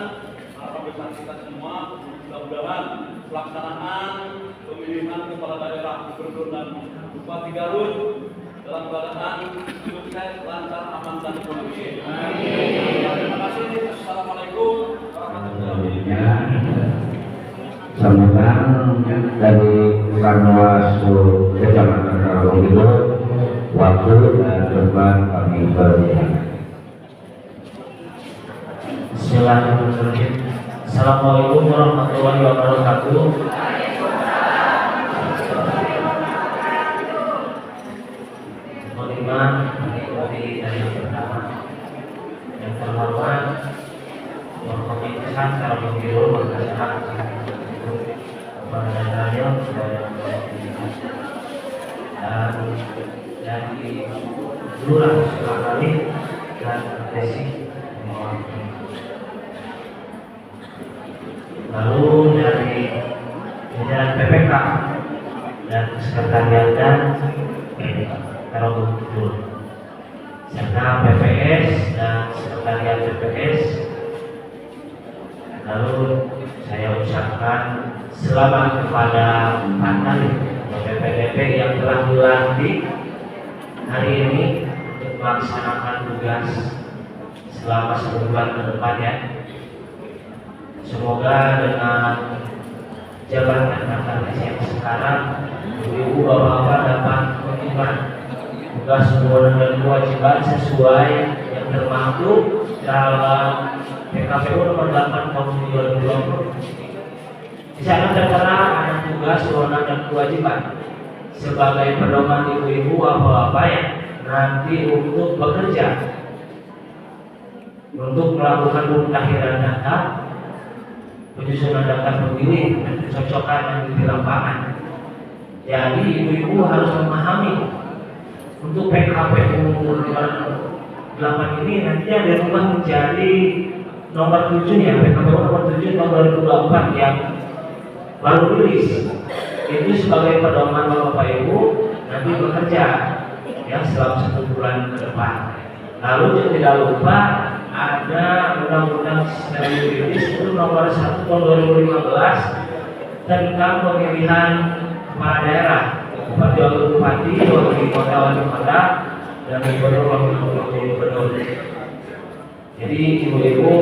harapan besar kita semua mudah-mudahan pelaksanaan pemilihan kepala daerah, gubernur dan bupati Garut dalam keadaan sukses, lancar, aman dan kondusif. Terima kasih. Assalamualaikum warahmatullahi wabarakatuh. Sambutan dari Panwaslu Kecamatan Karawang Kidul, waktu dan tempat kami persilakan. Bismillahirrahmanirrahim. Assalamualaikum warahmatullahi wabarakatuh. Mohon dari yang pertama, yang terhormat Pemerintahan Karawang Kidul berkenan kepada saya dan dari Lurah Sukakali dan Desi. Lalu dari jajaran PPK dan sekretariat dan Karawang Kidul serta PPS dan sekretariat PPS. Lalu saya ucapkan selamat kepada mantan PPDP yang telah dilantik hari ini untuk melaksanakan tugas selama 1 bulan ke depan ya. Semoga dengan jabatan mantan yang sekarang ibu bapak-bapak dapat melakukan tugas dan kewajiban sesuai yang termaktub dalam PKPU nomor 8 tahun 2020. Di sana tertera ada tugas, wewenang dan kewajiban sebagai pedoman ibu-ibu bapak-bapak yang nanti untuk bekerja untuk melakukan pemutahiran data, penyusunan data pemilih dan pencocokan yang di lapangan. Jadi ibu-ibu harus memahami untuk PKPU 8 ini nantinya dirubah menjadi nomor 7 ya, PKPU nomor 7 tahun 2024 yang baru rilis. Itu sebagai pedoman Bapak Ibu nanti bekerja ya selama 1 bulan ke depan. Lalu tidak lupa ada undang-undang sistem yuridis itu nomor 1 tahun 2015 tentang pemilihan kepala daerah, bupati, wakil bupati, wali kota, wali kota, dan gubernur. Jadi ibu-ibu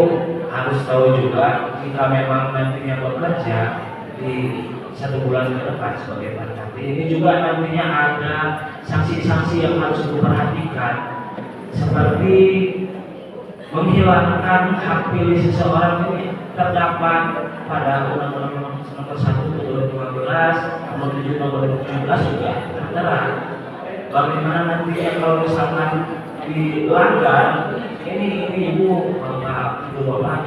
harus tahu juga jika memang nantinya bekerja di 1 bulan ke depan sebagai nanti ini juga nantinya ada sanksi-sanksi yang harus diperhatikan seperti menghilangkan hak pilih seseorang ini terdapat pada Undang-Undang Nomor 1 Tahun 2015, Nomor 7 Tahun 2017 juga tertera. Bagaimana nantinya kalau misalkan dilanggar, ini ibu bapak juga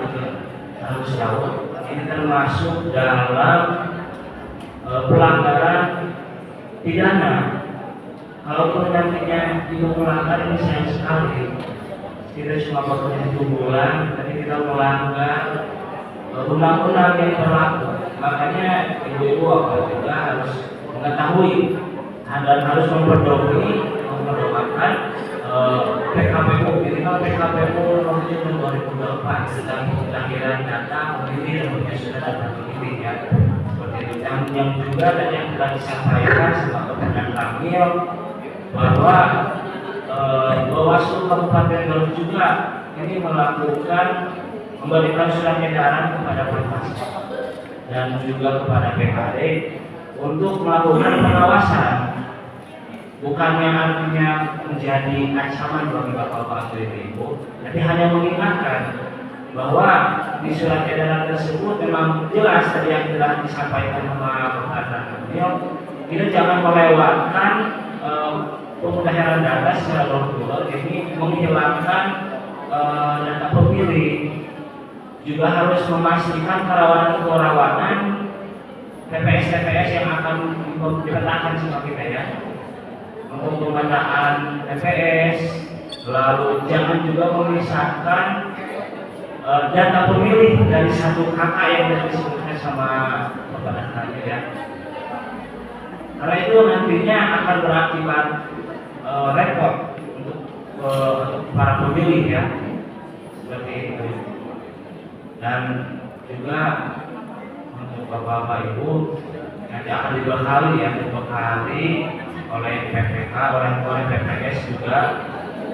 harus tahu. Ini termasuk dalam pelanggaran pidana. Kalaupun nantinya ibu melanggar, ini sayang sekali. Kita cuma bekerja 1 bulan, tapi kita melanggar undang-undang yang berlaku. Makanya ibu-ibu juga harus mengetahui dan harus memperdomakan PKPU, minimal PKPU nomor 7 tahun 2024 tentang pemutahiran data pemilih dan penyusunan data pemilih ya. Seperti itu yang juga dan yang telah disampaikan sama kepada Kamil bahwa Bawaslu Kabupaten Garut juga ini memberikan surat edaran kepada Permas dan juga kepada PKD untuk melakukan pengawasan, bukannya artinya menjadi ancaman bagi bapak-bapak ibu, tapi hanya mengingatkan bahwa di surat edaran tersebut memang jelas tadi yang telah disampaikan sama Bapak Kamil, kita jangan melewatkan pemutahiran data secara global, ini menghilangkan data pemilih. Juga harus memastikan kerawanan TPS yang akan dipetakan sama kita ya. Untuk pemetaan TPS, lalu jangan juga memisahkan data pemilih dari satu kakak yang disebutkan sama Bapak Kamil ya. Karena itu nantinya akan berakibat repot untuk para pemilih ya, seperti itu. Dan juga untuk Bapak Ibu nanti akan dibekali oleh PPK, oleh PPS juga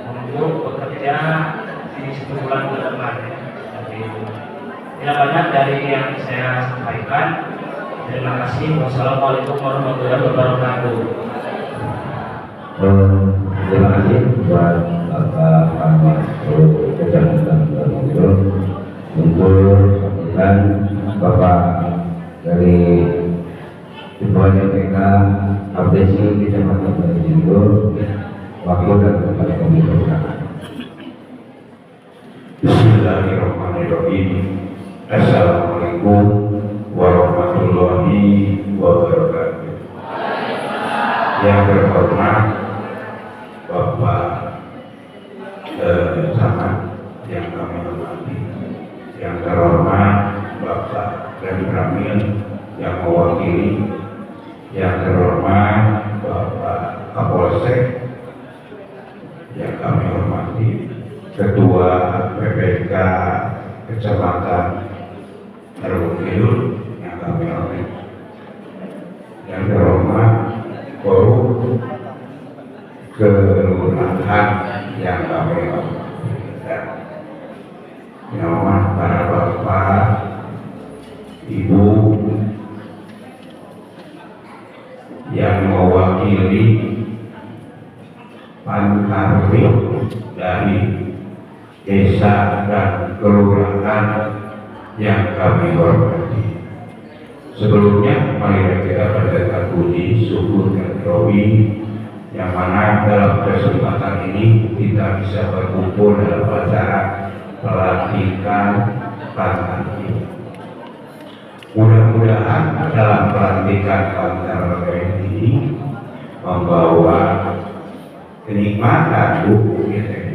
untuk bekerja di 1 bulan ke depan ya. Seperti itu. Tidak banyak dari yang saya sampaikan. Terima kasih. Wassalamualaikum warahmatullahi wabarakatuh. Terima kasih buat Bapak Ahmad Kecamatan Bangil untuk sambutan Bapak dari Ketua DPK Abdesi Kecamatan Bangil, waktu dan tempat pemilihan. Bismillahirrahmanirrahim. Assalamualaikum warahmatullahi wabarakatuh. Yang terhormat Bapak Camat yang kami hormati, yang terhormat Bapak Rem Ramil yang mewakili, yang terhormat Bapak Kapolsek yang kami hormati, Ketua PPK Kecamatan Bangil yang kami hormati, yang terhormat Forum Kelurahan yang kami hormati, yang hormat para bapak, ibu yang mewakili Pantarwi dari desa dan kelurahan yang kami hormati. Sebelumnya mari kita panjatkan puji, syukur dan tawi yang mana dalam kesempatan ini kita bisa berkumpul dalam acara pelantikan Pantarwi. Mudah-mudahan dalam pelantikan Pantarwi ini membawa kenikmatan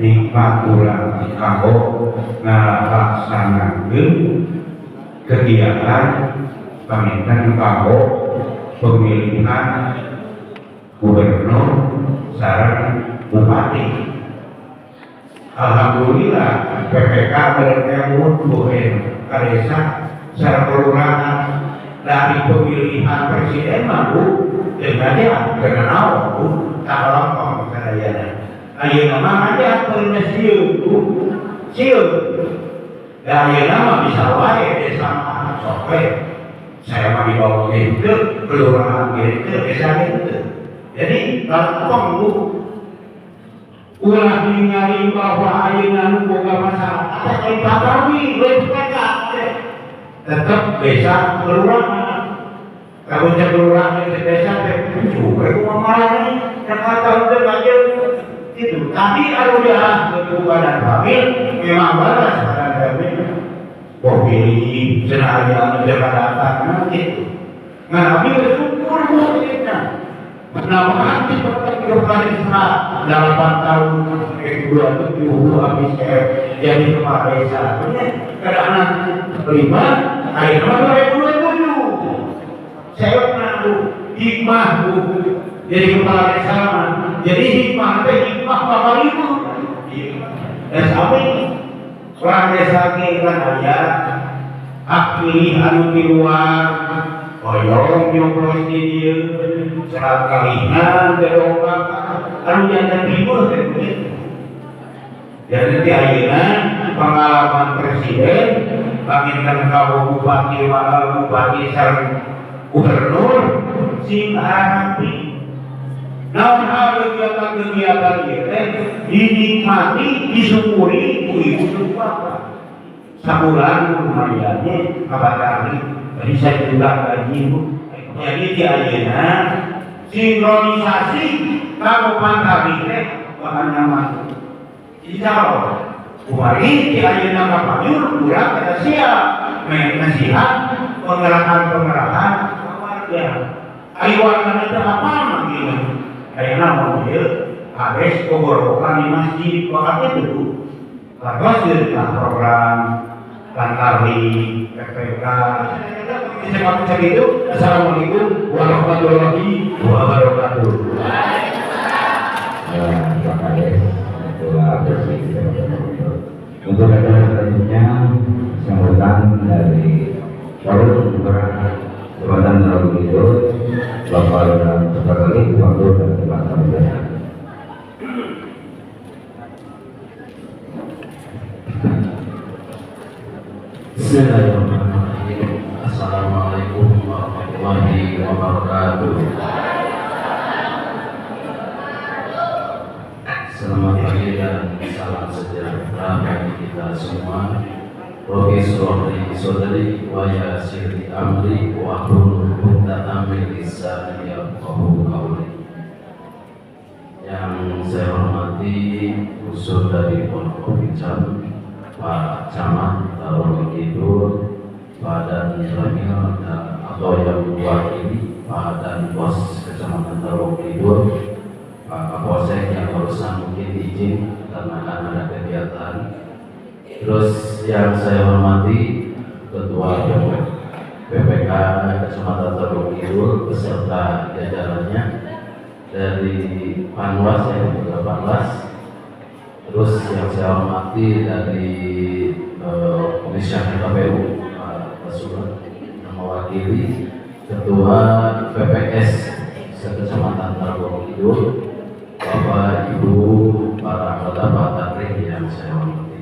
nikmat ulang kanggo ngalaksanakeun kegiatan pamintan kanggo pemilihan gubernur sareng bupati. Alhamdulillah PPK berkemut buhen kadesa sareng kelurahan dari pemilihan presiden mampu dengan dia dengan awak tak lama kekayaan. Ayo nama aja punya siu, dan ayo nama bisa wae desa soke. Saya mah dibawa ke kelurahan ke desa itu. Jadi kalau bu ulah ningali bahwa ayeuna boga masyarakat yang Pantarwi tetap desa kelurahan. Kalau kelurahan di desa juga kemarin Jakarta udah aja itu. Tadi kalau dia kepada famil memang balas pada famil. Pilih senaya Jakarta itu. Nah, kami bersyukur kita. Menambah seperti Kepala 8 tahun 2007 habis jadi kepala desa. Karena kelima akhirnya 2027. Saya pernah hikmah jadi kepala desa. Jadi hikmah Bapak Ibu. Dan sampai orang desa kita aja hak pilih anu di luar, koyong nyoblos di dia, serat kalihan berobak, anu jangan timbul begitu. Jadi di ayeuna pengalaman presiden, pamintan kau bupati sareng gubernur sing harapi. Namun hal kegiatan kita dinikmati, disyukuri ibu bapak. Sabulan lumayannya kabar jadi saya juga gaji jadi di ayeuna sinkronisasi kamu Pantarwi bahan nyaman. Insya kemarin di ayeuna kapayur kurang kita siap nasihat pengerahan warga. Ayo warga itu apa gitu? Ayeuna mau dia habis kogor-kogan di masjid waktu itu. Lalu program Pantarwi PPK bisa gitu. Assalamualaikum warahmatullahi wabarakatuh. Terima kasih. Untuk acara selanjutnya sambutan dari Lalu Jabatan Tarung Kidul Bapak dan sekali waktu dan kesempatan saya. Bismillahirrahmanirrahim. Assalamualaikum warahmatullahi wabarakatuh. Selamat pagi dan salam sejahtera bagi kita semua. Robi surahli sodari wa yasirli amri wa hlul 'uqdatam min lisani yafqahu qawli. Yang saya hormati usul dari Pondok Hijab, Pak Camat Tarung Kidul, Pak Dan Ramil atau yang mewakili Pak Dan Pos Kecamatan Tarung Kidul, Pak Kapolsek yang barusan mungkin izin karena akan ada kegiatan. Terus yang saya hormati Ketua PPK Kecamatan Tarung Kidul beserta jajarannya dari Panwas yang ke-18. Terus yang saya hormati dari Komisioner KPU Pak Basuki yang mewakili Ketua PPS Kecamatan Tarung Kidul, Bapak Ibu para anggota Partai yang saya hormati.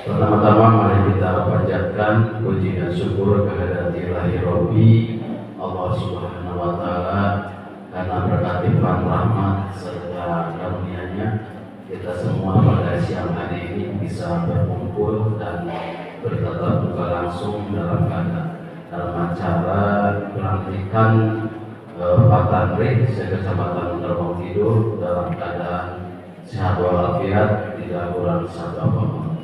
Pertama-tama mari kita panjatkan puji dan syukur kehadirat Ilahi Robbi Allah Subhanahu wa Ta'ala karena berkat limpahan rahmat serta karunia-Nya kita semua pada siang hari ini bisa berkumpul dan bertatap muka langsung dalam acara pelantikan Pak Tanri Kecamatan Tarung Kidul dalam keadaan sehat walafiat, tidak kurang satu apapun.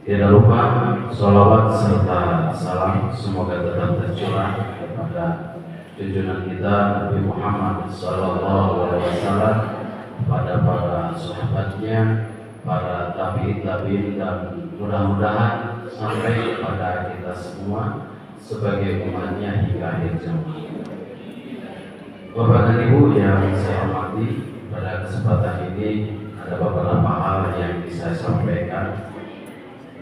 Tidak lupa sholawat serta salam semoga tetap tercurah kepada junjungan kita Nabi Muhammad SAW, pada para sahabatnya, para tabi'in dan mudah-mudahan sampai pada kita semua sebagai umatnya hingga akhir zaman. Bapak dan Ibu yang saya hormati, pada kesempatan ini ada beberapa hal yang bisa saya sampaikan.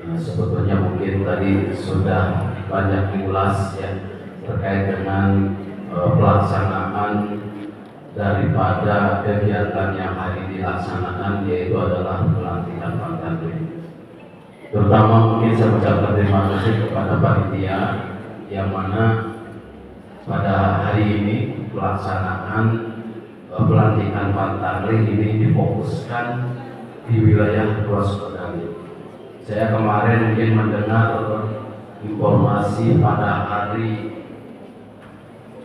Sebetulnya mungkin tadi sudah banyak diulas ya terkait dengan pelaksanaan daripada kegiatan yang hari dilaksanakan, yaitu adalah pelantikan Pak Tanri. Terutama mungkin saya ucapkan terima kasih kepada panitia yang mana pada hari ini pelaksanaan pelantikan Pak Tanri ini difokuskan di wilayah Purwosodadi. Saya kemarin mungkin mendengar informasi pada hari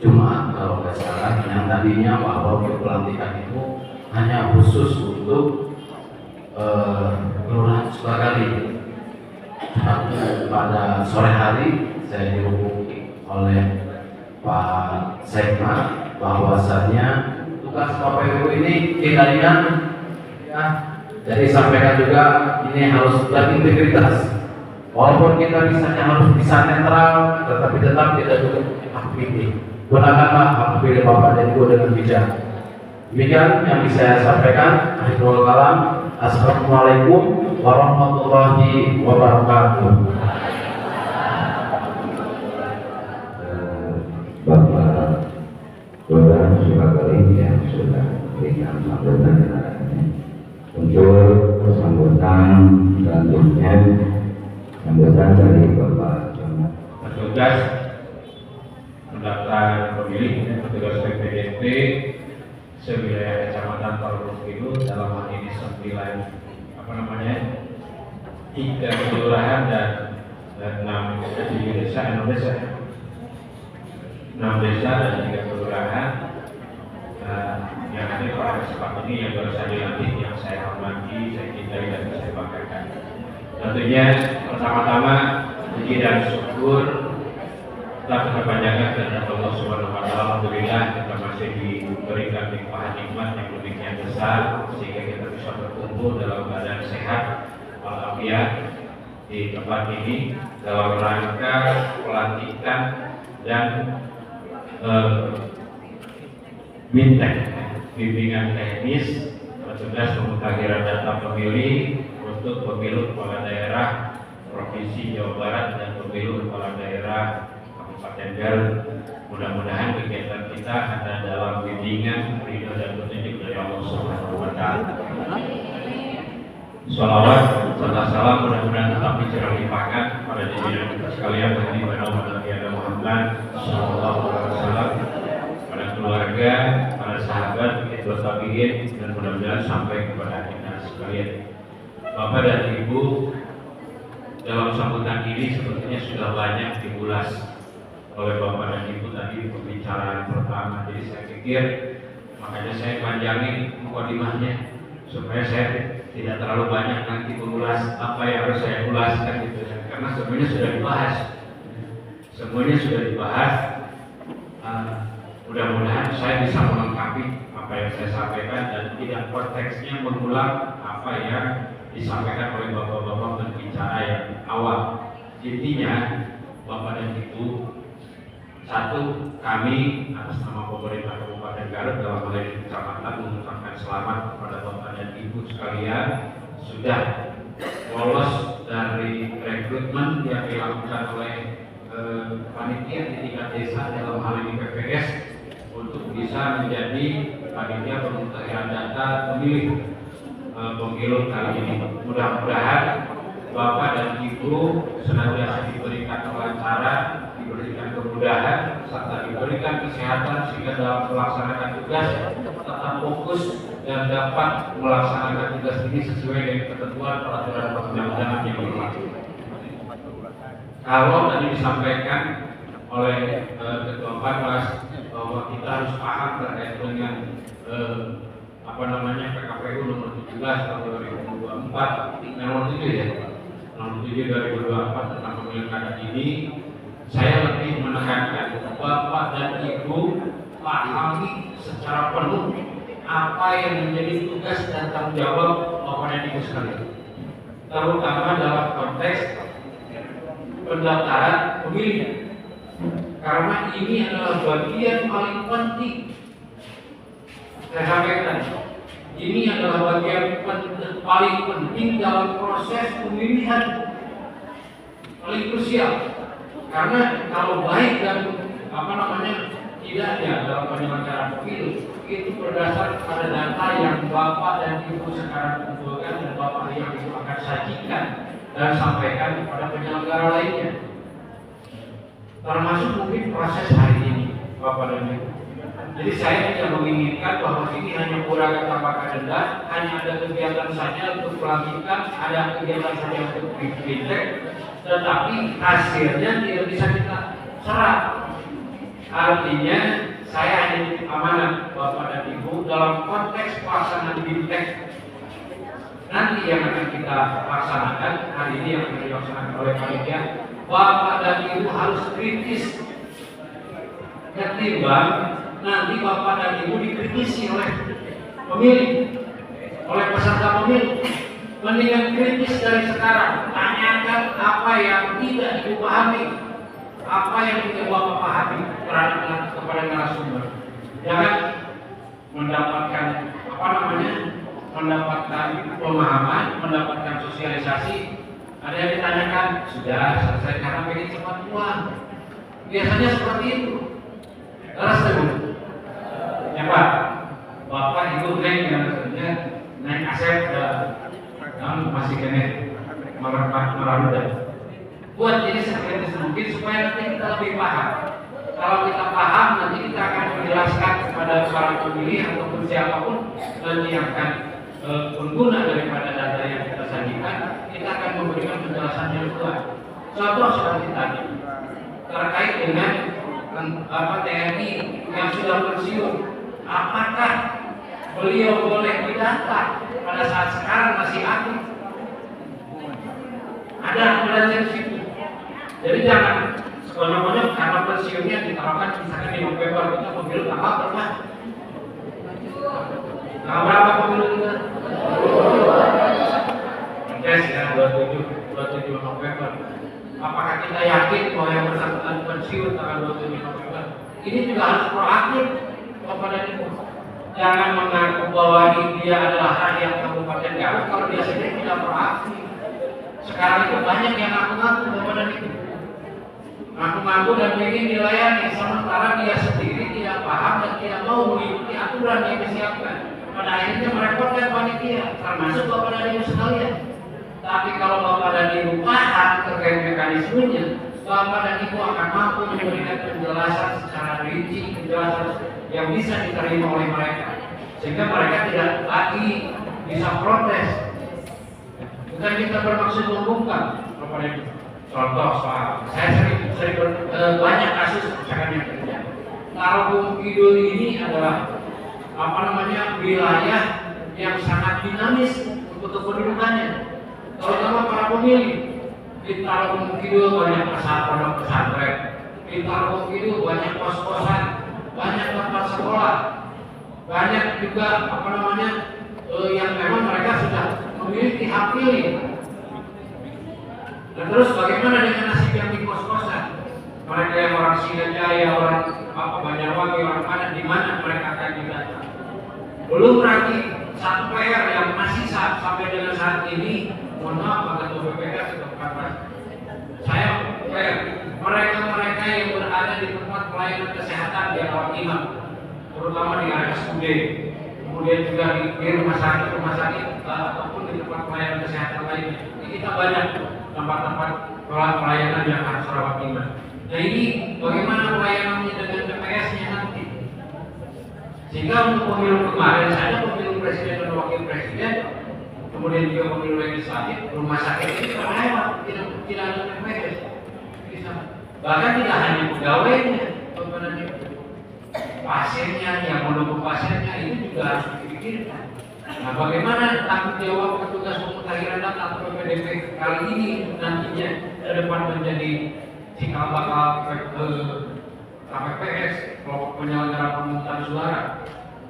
Jumat kalau nggak salah, yang tadinya bahwa pelantikan itu hanya khusus untuk Kelurahan Sukagali. Pada sore hari saya dihubungi oleh Pak Sekma bahwasannya tugas KPU ini kendalian ya. Jadi sampaikan juga ini harus berintegritas. Walaupun kita misalnya harus bisa netral, tetapi tetap tidak cukup hak pilih. Gunakanlah hak pilih Bapak dan Ibu dengan bijak. Demikian yang bisa saya sampaikan. Akhirul kalam. Assalamualaikum warahmatullahi wabarakatuh. Bapak Saudara Sukagali yang sudah berikan sambutan untuk sambutan selanjutnya, sambutan dari Bapak Camat. Petugas pendaftar pemilih, petugas PPDP sewilayah Kecamatan Tarung Kidul, dalam hal ini 3 kelurahan dan 6 desa, 6 desa dan 3 kelurahan yang ada pada kesempatan ini yang baru saja dilantik, yang saya hormati, saya cintai dan saya banggakan. Tentunya pertama-tama puji dan syukur telah kita panjatkan kepada Allah Subhanahu wa Ta'ala. Alhamdulillah kita masih diberikan limpahan nikmat yang demikian besar sehingga kita bisa berkumpul dalam keadaan sehat walafiat di tempat ini dalam rangka pelantikan dan bimbingan teknis petugas pemutahiran data pemilih untuk pemilu kepala daerah Provinsi Jawa Barat dan Pemilu Kepala Daerah Kabupaten Garut. Mudah-mudahan kegiatan kita ada dalam bimbingan, ridho dan petunjuk dari Allah Subhanahu wa Ta'ala. Shalawat serta salam mudah-mudahan tetap dicurahkan pada junjungan kita sekalian Nabi Muhammad Sallallahu Alaihi Wasallam, pada keluarga, para sahabat, para tabiin, dan mudah-mudahan sampai kepada kita sekalian. Bapak dan Ibu, dalam sambutan ini sepertinya sudah banyak diulas oleh Bapak dan Ibu tadi pembicaraan pertama. Jadi saya pikir makanya saya panjangin mukadimahnya supaya saya tidak terlalu banyak nanti mengulas apa yang harus saya ulaskan gitu ya. Karena semuanya sudah dibahas. Semuanya sudah dibahas. Mudah-mudahan saya bisa melengkapi apa yang saya sampaikan dan tidak konteksnya mengulang apa yang disampaikan oleh bapak-bapak berbicara yang awal. Intinya Bapak dan Ibu, satu, kami atas nama pemerintah Kabupaten Garut dalam hal ini kecamatan mengucapkan selamat kepada Bapak dan Ibu sekalian sudah lolos dari rekrutmen yang dilakukan oleh panitia di tingkat desa dalam hal ini PPS untuk bisa menjadi panitia pemungutan data pemilih pemilu kali ini. Mudah-mudahan Bapak dan Ibu senantiasa diberikan kelancaran, diberikan kemudahan, serta diberikan kesehatan sehingga dalam melaksanakan tugas tetap fokus dan dapat melaksanakan tugas ini sesuai dengan ketentuan peraturan perundang-undangan yang berlaku. Kalau tadi disampaikan oleh Ketua Panwas bahwa kita harus paham terkait dengan PKPU nomor 17 tahun 2024, nomor 7 ya, nomor 7 2024 tentang pemilihan kada ini. Saya lebih menekankan Bapak dan Ibu pahami secara penuh apa yang menjadi tugas dan tanggung jawab Bapak dan Ibu sekalian, terutama dalam konteks pendaftaran pemilih, karena ini adalah bagian paling penting. Saya sampaikan, ini adalah bagian paling penting dalam proses pemilihan, paling krusial. Karena kalau baik dan tidaknya dalam penyelenggaraan pemilu itu berdasar pada data yang Bapak dan Ibu sekarang kumpulkan dan Bapak yang Ibu akan sajikan dan sampaikan kepada penyelenggara lainnya, termasuk mungkin proses hari ini Bapak dan Ibu. Jadi saya tidak menginginkan bahwa ini hanya pura kata denda, hanya ada kegiatan saja untuk pelantikan, ada kegiatan saja untuk feedback, tetapi hasilnya tidak bisa kita serap. Artinya saya hanya titip amanah Bapak dan Ibu dalam konteks pelaksanaan feedback nanti yang akan kita laksanakan hari ini, yang akan dilaksanakan oleh panitia. Bapak dan Ibu harus kritis ketimbang nanti Bapak dan Ibu dikritisi oleh pemilih, oleh peserta pemilu. Mendingan kritis dari sekarang, tanyakan apa yang tidak Ibu pahami, apa yang tidak Bapak pahami kepada narasumber. Jangan mendapatkan mendapatkan pemahaman, mendapatkan sosialisasi, ada yang ditanyakan, sudah selesai karena pengen cepat pulang. Biasanya seperti itu. Terus ya Pak, Bapak itu naik aset kamu masih kena merarudah. Buat ini seperti mungkin supaya nanti kita lebih paham. Kalau kita paham, nanti kita akan menjelaskan kepada para pemilih ataupun siapapun nanti yang akan pengguna daripada data yang kita sajikan, kita akan memberikan penjelasan yang kuat. Contoh seperti tadi terkait dengan TNI yang sudah pensiun, apakah beliau boleh didata pada saat sekarang masih aktif? Ada aturan di situ. Jadi jangan sekolah-kolah karena pensiunnya ditaruhkan misalkan di November, kita pemilu tanggal berapa? Tanggal berapa pemilu kita? Yes, ya 27 November. Apakah kita yakin bahwa yang bersangkutan pensiun tanggal 27 November? Ini juga harus proaktif kepada Ibu. Jangan mengaku bahwa dia adalah rakyat Kabupaten Garut kalau dia sendiri tidak proaktif. Sekarang itu banyak yang ngaku-ngaku Bapak dan Ibu. Ngaku-ngaku dan ingin dilayani, sementara dia sendiri tidak paham dan tidak mau mengikuti aturan yang disiapkan. Pada akhirnya merepotkan panitia, termasuk Bapak dan Ibu sekalian. Tapi kalau Bapak dan Ibu paham terkait mekanismenya, Bapak dan Ibu akan mampu memberikan penjelasan secara rinci, penjelasan yang bisa diterima oleh mereka, sehingga mereka tidak lagi bisa protes. Bukan kita bermaksud membungkam, Bapak dan Ibu. Contoh soal, saya sering banyak kasus misalkan yang terjadi. Tarogong Kidul ini adalah wilayah yang sangat dinamis untuk kependudukannya, terutama para pemilih. Di Tarogong Kidul banyak pesantren, di Tarogong Kidul banyak kos-kosan, banyak tempat sekolah, banyak juga yang memang mereka sudah memiliki hak pilih. Dan terus bagaimana dengan nasib yang di kos-kosan? Mereka yang orang Sinajaya, orang Banyarwangi, orang mana, di mana mereka akan didata? Belum lagi satu PR yang masih sampai dengan saat ini, mohon maaf Pak Ketua BPK sudah Pak. Saya PR mereka yang berada di tempat pelayanan kesehatan di rawat inap, terutama di RSUD, kemudian juga di rumah sakit ataupun di tempat pelayanan kesehatan lainnya. Kita banyak tempat-tempat pelayanan yang harus rawat inap. Nah ini bagaimana pelayanannya dengan TPS-nya nanti? Sehingga untuk pemilu kemarin saja, pemilu presiden dan wakil presiden, kemudian juga pemilu legislatif, rumah sakit ini terlewat, tidak ada TPS. Bahkan tidak hanya pegawainya, pasiennya, yang menunggu pasiennya itu juga harus dipikirkan. Nah, bagaimana tanggung jawab petugas pemutahiran data atau PPDP kali ini nantinya ke depan menjadi cikal bakal KPPS, kelompok penyelenggara pemungutan suara,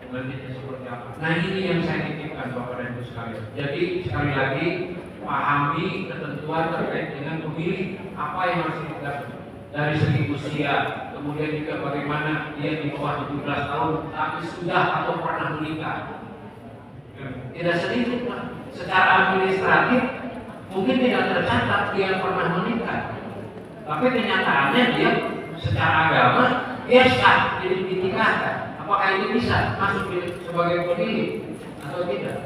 nantinya seperti apa? Nah ini yang saya titipkan Bapak dan Ibu sekalian. Jadi sekali lagi pahami ketentuan terkait dengan pemilih apa yang harus dilakukan dari segi usia, kemudian juga bagaimana dia di bawah 17 tahun tapi sudah atau pernah menikah. Tidak sedikit Pak. Secara administratif mungkin tidak tercatat dia pernah menikah, tapi kenyataannya dia secara agama dia sah jadi dinikahkan. Apakah ini bisa masuk sebagai pemilih atau tidak?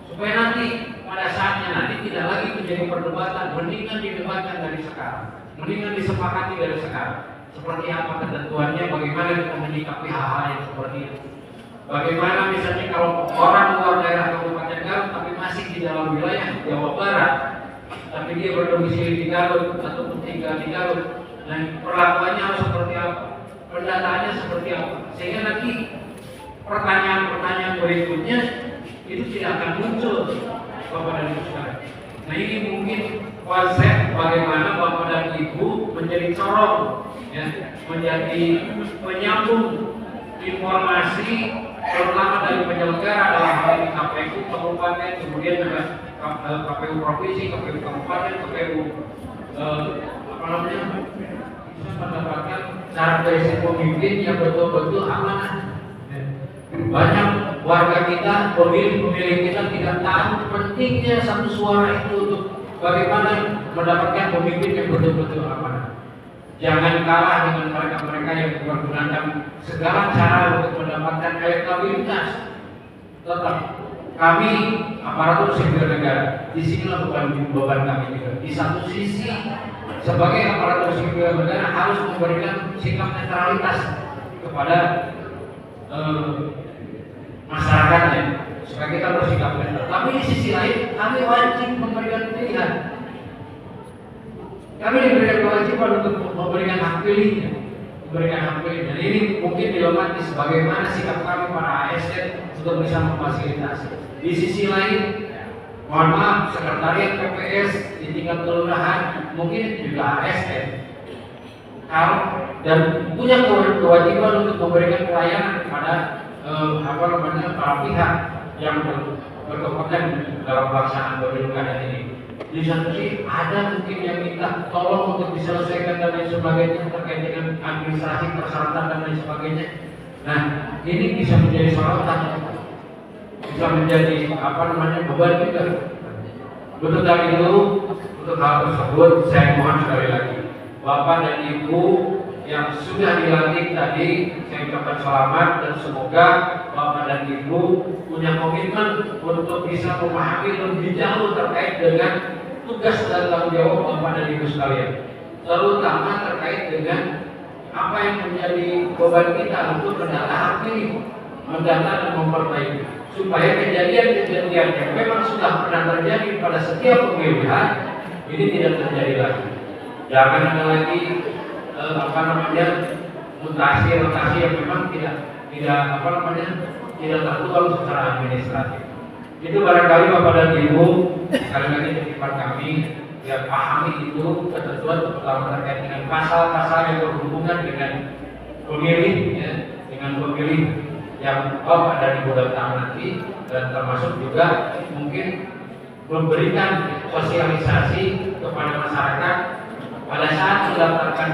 Supaya nanti pada saatnya nanti tidak lagi menjadi perdebatan, mendingan didebatkan dari sekarang, mendingan disepakati dari sekarang. Seperti apa ketentuannya, bagaimana kita menyikapi hal-hal yang seperti itu. Bagaimana misalnya kalau orang luar daerah Kabupaten Garut tapi masih di dalam wilayah Jawa Barat, tapi dia berdomisili di Garut ataupun tinggal di Garut, dan perlakuannya harus seperti apa, pendataannya seperti apa, sehingga nanti pertanyaan-pertanyaan berikutnya itu tidak akan muncul Bapak dan Ibu sekalian. Nah ini mungkin konsep bagaimana Bapak dan Ibu menjadi corong, ya, menjadi penyambung informasi terutama dari penyelenggara dalam hal ini KPU kabupaten, kemudian juga KPU provinsi, KPU kabupaten, KPU bisa mendapatkan cara dari pemimpin yang betul-betul amanah. Banyak warga kita, pemilih kita tidak tahu pentingnya satu suara itu untuk bagaimana mendapatkan pemimpin yang betul-betul amanah. Jangan kalah dengan mereka-mereka yang menggunakan segala cara untuk mendapatkan elektabilitas. Tetap kami aparatur sipil negara, disinilah bukan beban kami juga. Di satu sisi sebagai aparatur sipil negara harus memberikan sikap netralitas kepada masyarakatnya supaya kita bersikap netral. Tapi di sisi lain kami wajib memberikan pilihan. Kami diberikan kewajiban untuk memberikan hak pilihnya, Dan ini mungkin dilematis bagaimana sikap kami para ASN untuk bisa memfasilitasi. Di sisi lain, mohon maaf, sekretariat PPS di tingkat kelurahan mungkin juga ASN, dan punya kewajiban untuk memberikan pelayanan kepada para pihak yang berkepentingan dalam pelaksanaan pemilu kada ini. Di satu sisi ada mungkin yang minta tolong untuk diselesaikan dan lain sebagainya terkait dengan administrasi persyaratan dan lain sebagainya. Nah ini bisa menjadi sorotan, bisa menjadi beban juga. Untuk dari itu, untuk hal tersebut saya mohon sekali lagi Bapak dan Ibu yang sudah dilantik tadi, saya ucapkan selamat dan semoga Bapak dan Ibu punya komitmen untuk bisa memahami lebih jauh terkait dengan tugas dan tanggung jawab Bapak dan Ibu sekalian, terutama terkait dengan apa yang menjadi beban kita untuk mendata hak ini, mendata dan memperbaiki supaya kejadian-kejadian yang memang sudah pernah terjadi pada setiap pemilihan ini tidak terjadi lagi. Jangan ada lagi mutasi yang memang tidak tertuang secara administratif. Itu barangkali Bapak dan Ibu sekali lagi titipan kami ya, pahami itu ketentuan terutama terkait dengan pasal-pasal yang berhubungan dengan pemilih ya, dengan pemilih yang Bapak dan Ibu datang nanti, dan termasuk juga mungkin memberikan sosialisasi kepada masyarakat pada saat mendaftarkan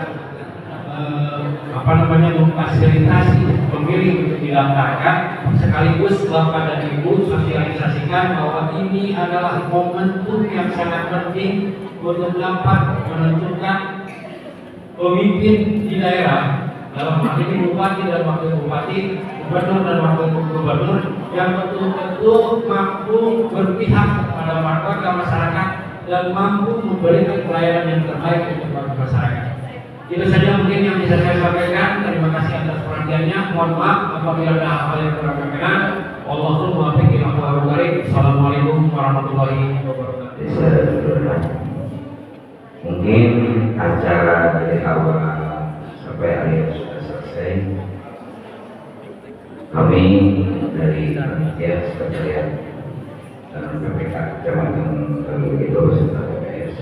memfasilitasi pemilih untuk didaftarkan, sekaligus Bapak dan Ibu sosialisasikan bahwa ini adalah momentum yang sangat penting untuk dapat menentukan pemimpin di daerah, dalam hal ini bupati dan wakil bupati, gubernur dan wakil gubernur yang betul-betul mampu berpihak pada warga masyarakat dan mampu memberikan pelayanan yang terbaik untuk warga masyarakat. Itu saja mungkin yang bisa saya sampaikan. Terima kasih atas perhatiannya. Mohon maaf apabila ada hal yang kurang berkenan. Wallahul muwaffiq ila aqwamit thoriq. Assalamualaikum warahmatullahi wabarakatuh. Mungkin acara dari awal sampai akhir sudah selesai. Kami dari panitia sekretariat dan PPK Kecamatan Kalunggido serta PPS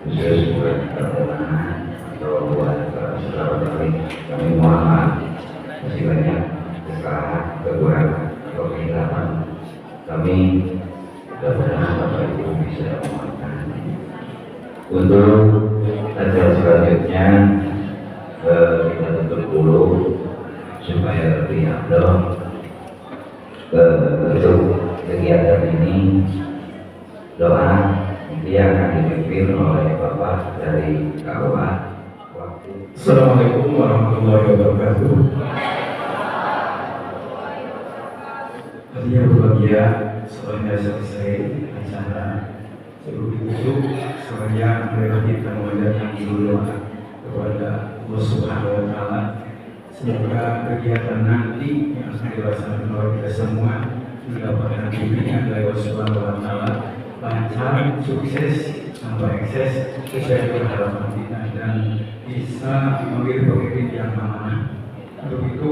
khusus buat permohonan atau buat saudara-saudari, kami mohon maaf masih banyak kesalahan, kekurangan atau kehilangan. Kami mudah-mudahan Bapak Ibu bisa memaafkan. Untuk acara selanjutnya kita tutup dulu supaya lebih afdal untuk kegiatan ini. Doa yang akan dipimpin oleh Bapak dari KUA. Assalamualaikum warahmatullahi wabarakatuh. Hadiah berbahagia, setelah selesai acara sebelum ditutup, saya melanjutkan wadah yang berdoa kepada Allah Subhanahu wa Ta'ala. Semoga kegiatan nanti yang akan dilaksanakan oleh kita semua mendapatkan bimbingan dari Allah Subhanahu wa Ta'ala, lancar, sukses, tanpa ekses, sesuai dengan harapan kita, dan bisa memilih pemimpin yang amanah. Untuk itu,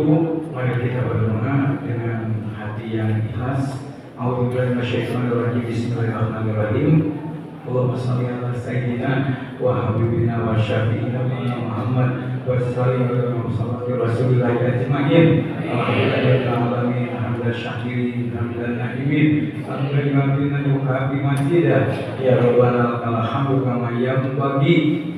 mari kita berdoa dengan hati yang ikhlas. A'udzubillahi minasyaitonirrajim. Bismillahirrahmanirrahim. Allahumma shalli ala sayyidina wa habibina wa syafi'ina Muhammad wa sallim ala Rasulillah ajma'in. Alhamdulillahil alamin, hamdan syakirin, hamdan na'imin, alhamdulillah yuhabi majidah. Ya Rabbana lakal hamdu kama yanbaghi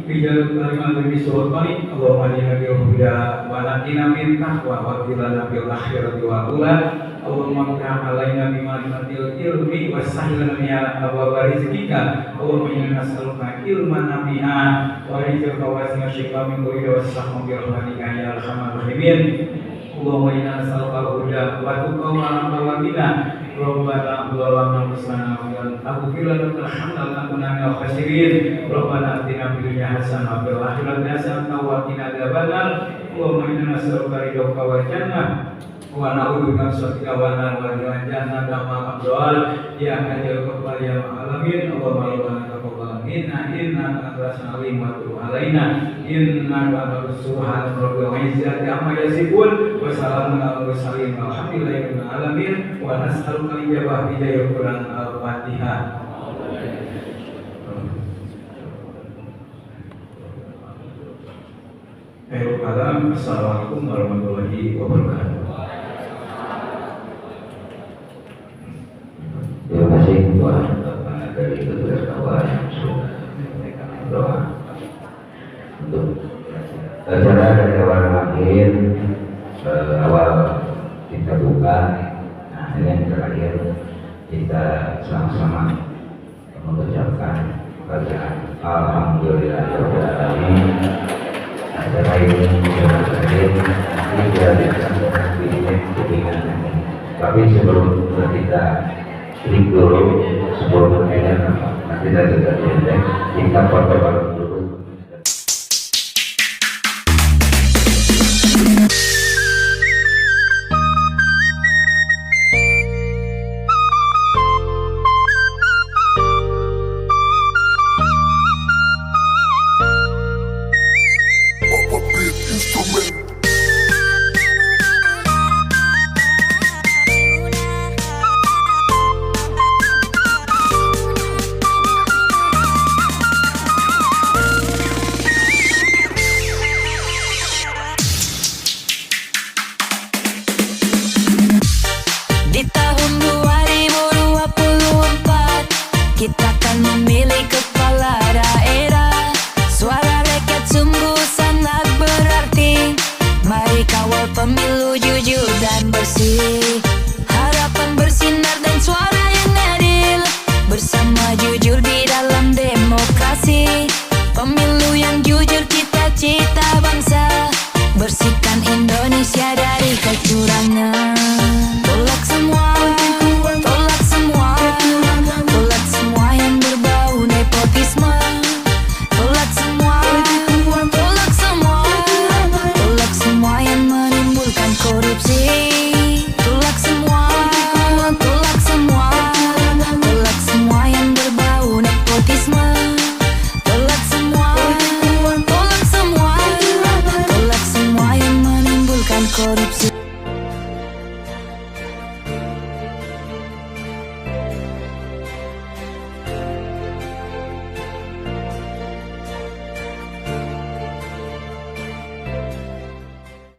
bijal kalimat bi sultani. Allahumma inna bil huda wa natina min taqwa wa qilana bil akhirati wa ula. Allahumma qina alaina bimannatil ilmi wa sahilna ya abwaba rizqika. Allahumma inna nas'aluka ilman nafi'an wa rizqan wasi'an syifaa min kulli da'a wa sahma bi rahmatika ya arhamar rahimin. Allahumma inna nas'aluka huda wa tuqa wa amwalina. Rabbana zalamna anfusana wa lam taghfir lana wa tarhamna lanakunanna minal khasirin. Rabbana atina fid dunya hasanah wa fil akhirati hasanah wa qina adzabannar. Allahumma inna nas'aluka ridhaka wal jannah wa na'udzubika min sakhatika wan nar wa jannah kama abdal ya ajal qabbal ya alamin. Allahumma rabbana taqabbal minna innaka antas alim wa tub alaina innaka antas subhan rabbil izzati amma yasifun wa salamun alal mursalin walhamdulillahi rabbil alamin wa nas'aluka al-ijabah bi jayyil Quran al-Fatihah. Assalamualaikum warahmatullahi wabarakatuh. Terima kasih buat Bapak dari petugas KUA yang sudah menyampaikan doa. Untuk acara dari awal akhir, awal kita buka, nah ini yang terakhir kita sama-sama mengucapkan bacaan Alhamdulillahirobbilalamin. Acara ini dengan hadir tidak dengan. Tapi sebelum kita klik dulu, sebelum kita nanti kita pendek, kita foto dulu. Di tahun 2024 kita akan memilih kepala daerah. Suara rakyat sungguh sangat berarti. Mari kawal pemilu jujur dan bersih.